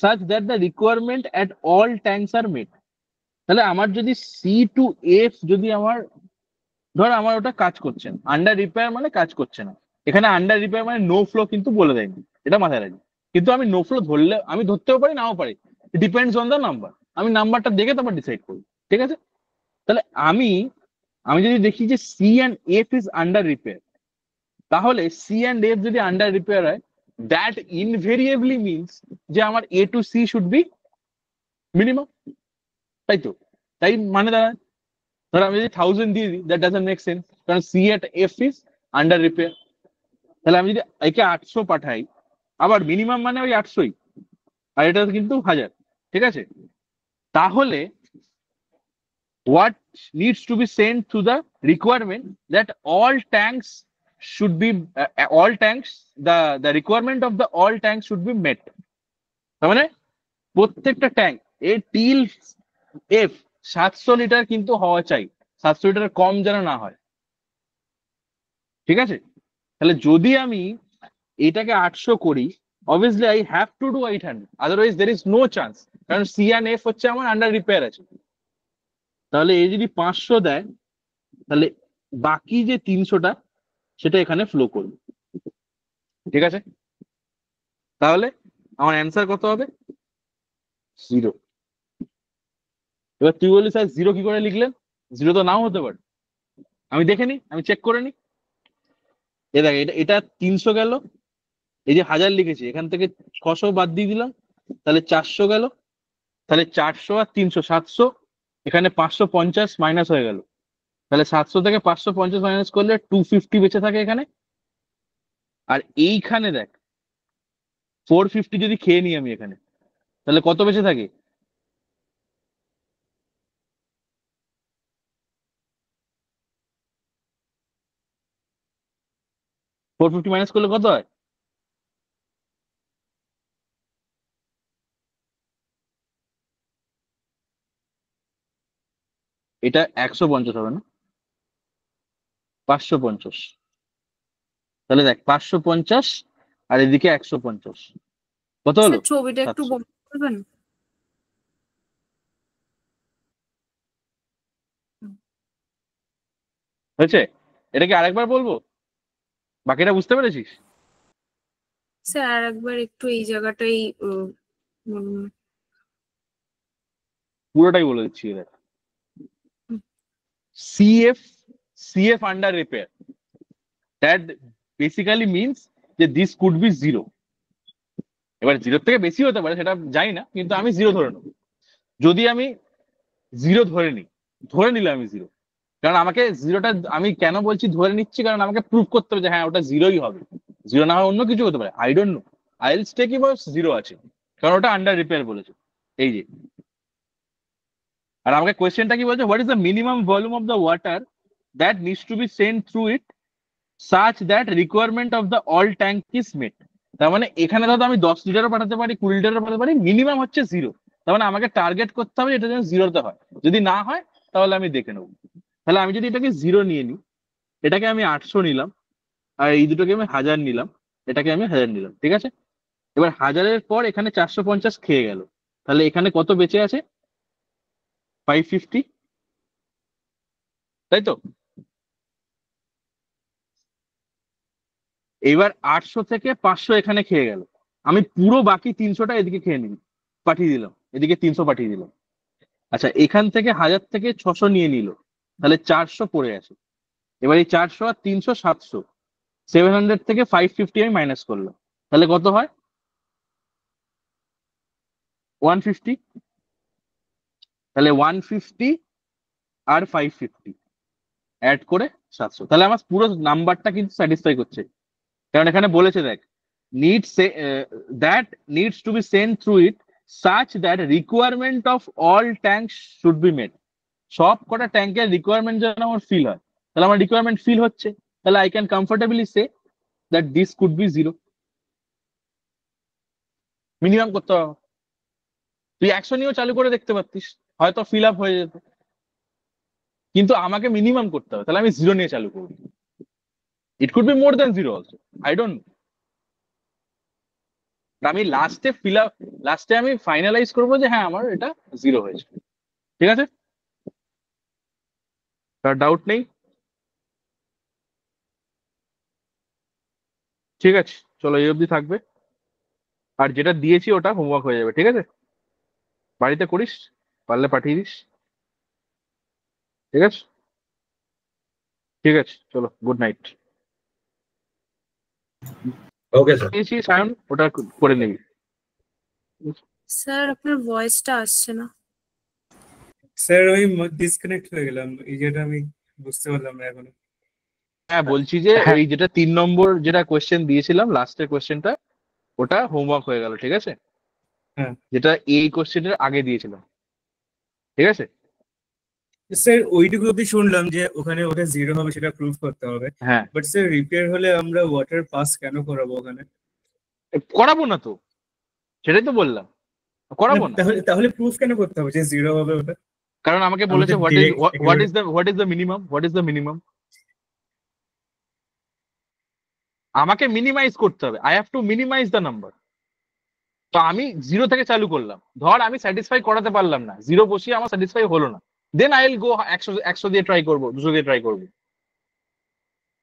such that the requirement at all tanks are met? তাহলে আমার যদি C two F যদি আমার ধর আমার ওটা কাজ করছে না, আন্ডার রিপেয়ার মানে কাজ করছে না, এখানে আন্ডার রিপেয়ার মানে নো ফ্লো কিন্তু বলে দেয়নি, এটা মাথায় রাখি। কিন্তু আমি নো ফ্লো ধরলে আমি ধরতেও পারি নাও পারি, ডিপেন্ডস অন দ্য নাম্বার, আমি নাম্বারটা দেখে তারপর ডিসাইড করি। ঠিক আছে, তাহলে আমি যদি দেখি যে C and F is under repair, তাহলে সি অ্যান্ড এফ যদি আন্ডার রিপেয়ার হয়, দ্যাট ইনভেরিয়েবলি মিনস যে আমার A to C should be minimum, তাই তো? তাই মানে দাঁড়ায়, ধর আমি যদি 1000 দিয়ে দিই, দ্যাট ডাজন্ট মেক সেন্স, কারণ C at F is under repair. তাহলে আমি যদি একে 800 পাঠাই, আবার মিনিমাম মানে ওই 800ই, আর এটা কিন্তু 1000, ঠিক আছে? তাহলে what needs to be sent to the requirement that all tanks should be all tanks the requirement of the all tanks should be met, তার মানে প্রত্যেকটা ট্যাঙ্ক এ টিল এফ 700 লিটার কিন্তু হওয়া চাই, 700 লিটারের কম যেন না হয়, ঠিক আছে? তাহলে যদি আমি এটাকে 800 করি, obviously I have to do 800, otherwise there is no chance, কারণ সি এন্ড এফ হচ্ছে আমার আন্ডার রিপেয়ার আছে। তাহলে এই যদি 500 দেয়, তাহলে বাকি যে 300টা সেটা এখানে ফ্লো করবে, ঠিক আছে? তাহলে আমার অ্যান্সার কত হবে? 0। এবার তুই বলি স্যার 0 কি করে লিখলেন? 0 তো নাও হতে পারে, আমি দেখে নি, আমি চেক করে নি। এ দেখ, এটা 300 গেল, এই যে 1000 লিখেছি এখান থেকে 600 বাদ দিয়ে দিলাম, তাহলে 400 গেল, তাহলে 400 আর 300 700, এখানে 550 মাইনাস হয়ে গেল, তাহলে 700 থেকে 550 মাইনাস করলে 250 বেঁচে থাকে এখানে। আর এইখানে দেখ 450 যদি খেয়ে নিই আমি এখানে, তাহলে কত বেঁচে থাকে? $450 মাইনাস করলে কত হয়? এটা 150 হবে না, 550। তাহলে দেখ 550 আর এদিকে 150, কত হলো? স্যার ছবিটা একটু 700। বন্ধ করবেন? হয়েছে? এটাকে আরেকবার বলবো, বাকিটা বুঝতে পেরেছিস? স্যার আর একবার একটু এই জায়গাটাই বলুন। পুরোটাই বলে দিচ্ছি। দেখ, CF under repair, that basically means যে this could be 0। এবার 0 থেকে বেশি হতে পারে, সেটা জানি না, কিন্তু আমি 0 ধরে নেব। যদি আমি 0 ধরে নিই, ধরে নিলাম আমি 0, কারণ আমাকে 0টা আমি কেন বলছি ধরে নিচ্ছি, কারণ আমাকে প্রুভ করতে হবে যে হ্যাঁ ওটা 0ই হবে, 0 না হয় অন্য কিছু হতে পারে, I don't know. I will take it 0 আছে, কারণ ওটা আন্ডার রিপেয়ার বলেছে। এই যে, আর আমাকে কোয়েশ্চেনটা কি বলছে, what is the minimum volume of the water that needs to be sent through it such that requirement of the all tank is met। তার মানে এখানে ধরো আমি 10 লিটারও পাঠাতে পারি, 20 লিটারও পাঠাতে পারি, মিনিমাম হচ্ছে 0। তার মানে আমাকে টার্গেট করতে হবে এটা যেন 0তে হয়, যদি না হয় তাহলে আমি দেখে নেবো। তাহলে আমি যদি এটাকে 0 নিয়ে নিই, এটাকে আমি 800 নিলাম, আর এই দুটোকে আমি 1000 নিলাম, এটাকে আমি 1000 নিলাম, ঠিক আছে? এবার 1000-এর পর এখানে 450 খেয়ে গেল, তাহলে এখানে কত বেঁচে আছে? 550, তাই তো? এবার 800 থেকে 500 এখানে খেয়ে গেল, আমি পুরো বাকি 300টা এদিকে খেয়ে নিই, পাঠিয়ে দিলাম, এদিকে 300 পাঠিয়ে দিলাম। আচ্ছা, এখান থেকে 1000 থেকে 600 নিয়ে নিল, তাহলে 400 পড়ে আছে। এবার এই 400 আর 300 700, 700 থেকে 550 আমি মাইনাস করলাম, তাহলে কত হয়? 150। তাহলে 150 আর 550 অ্যাড করে 700, তাহলে আমার পুরো নাম্বারটা কিন্তু স্যাটিসফাই করছে, কারণ এখানে বলেছে দেখ, that needs to be sent through it such that requirement of all tanks should be met। সব কটা ট্যাঙ্কের রিকোয়ারমেন্ট যেন আমার ফিল হয়, তাহলে আমার রিকোয়ারমেন্ট ফিল হচ্ছে, তাহলে I can comfortably say that this could be 0। Minimum করতে হবে, তুই 100 নিয়েও চালু করে দেখতে পারতিস, হয়তো ফিল আপ হয়ে যেত, কিন্তু আমাকে মিনিমাম করতে হবে, তাহলে আমি 0 নিয়ে চালু করবো। It could be more than 0 also, I don't no. আমি লাস্টে আমি ফাইনালাইজ করবো যে হ্যাঁ আমার এটা 0 হয়েছে, ঠিক আছে? তার ডাউট নেই? ঠিক আছে, চলো এই অবধি থাকবে, আর যেটা দিয়েছি ওটা হোমওয়ার্ক হয়ে যাবে, ঠিক আছে? বাড়িতে করিস, পারলে পাঠিয়ে দিস, ঠিক আছে? ঠিক আছে, চলো, গুড নাইট। Okay sir. দিয়েছি সায়ন, ওটা করে নিবি। স্যার আপনার ভয়েসটা আসছে না। স্যার আমি ডিসকানেক্ট হয়ে গেলাম, এই যেটা আমি বুঝতে পারলাম না এখনো। হ্যাঁ বলছি যে এই যেটা 3 নম্বর যেটা কোয়েশ্চেন দিয়েছিলাম লাস্টের কোয়েশ্চেনটা, ওটা হোমওয়ার্ক হয়ে গেল, ঠিক আছে? হ্যাঁ যেটা এই কোয়েশ্চেনের আগে দিয়েছিলাম, ঠিক আছে? স্যার ওইটুকু অব্দি শুনলাম যে ওখানে ওটা 0 হবে, সেটা প্রুভ করতে হবে। হ্যাঁ, বাট স্যার রিপেয়ার হলে আমরা ওয়াটার পাস কেন করাবো ওখানে? করাবো না তো, সেটাই তো বললাম, করাবো না। তাহলে তাহলে প্রুফ কেন করতে হবে যে 0 হবে ওটা? কারণ আমাকে বলেছে আমাদের what direct is the minimum, আমাকে মিনিমাইজ করতে হবে, I have to minimize the number. তো আমি 0 থেকে চালু করলাম, ধর আমি স্যাটিসফাই করাতে পারলাম না, 0 বসিয়ে আমার স্যাটিসফাই হলো না, দেন আই উইল গো 100 দিয়ে ট্রাই করবো, 200 দিয়ে ট্রাই করবো।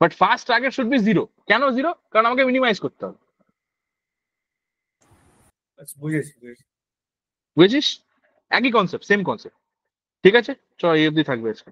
But first target should be 0। কেন 0? কারণ আমাকে মিনিমাইজ করতে হবে। আচ্ছা, বুঝেছি। বুঝেছিস? একই কনসেপ্ট, সেম কনসেপ্ট। ঠিক আছে, চল এই অবধি থাকবে আজকে।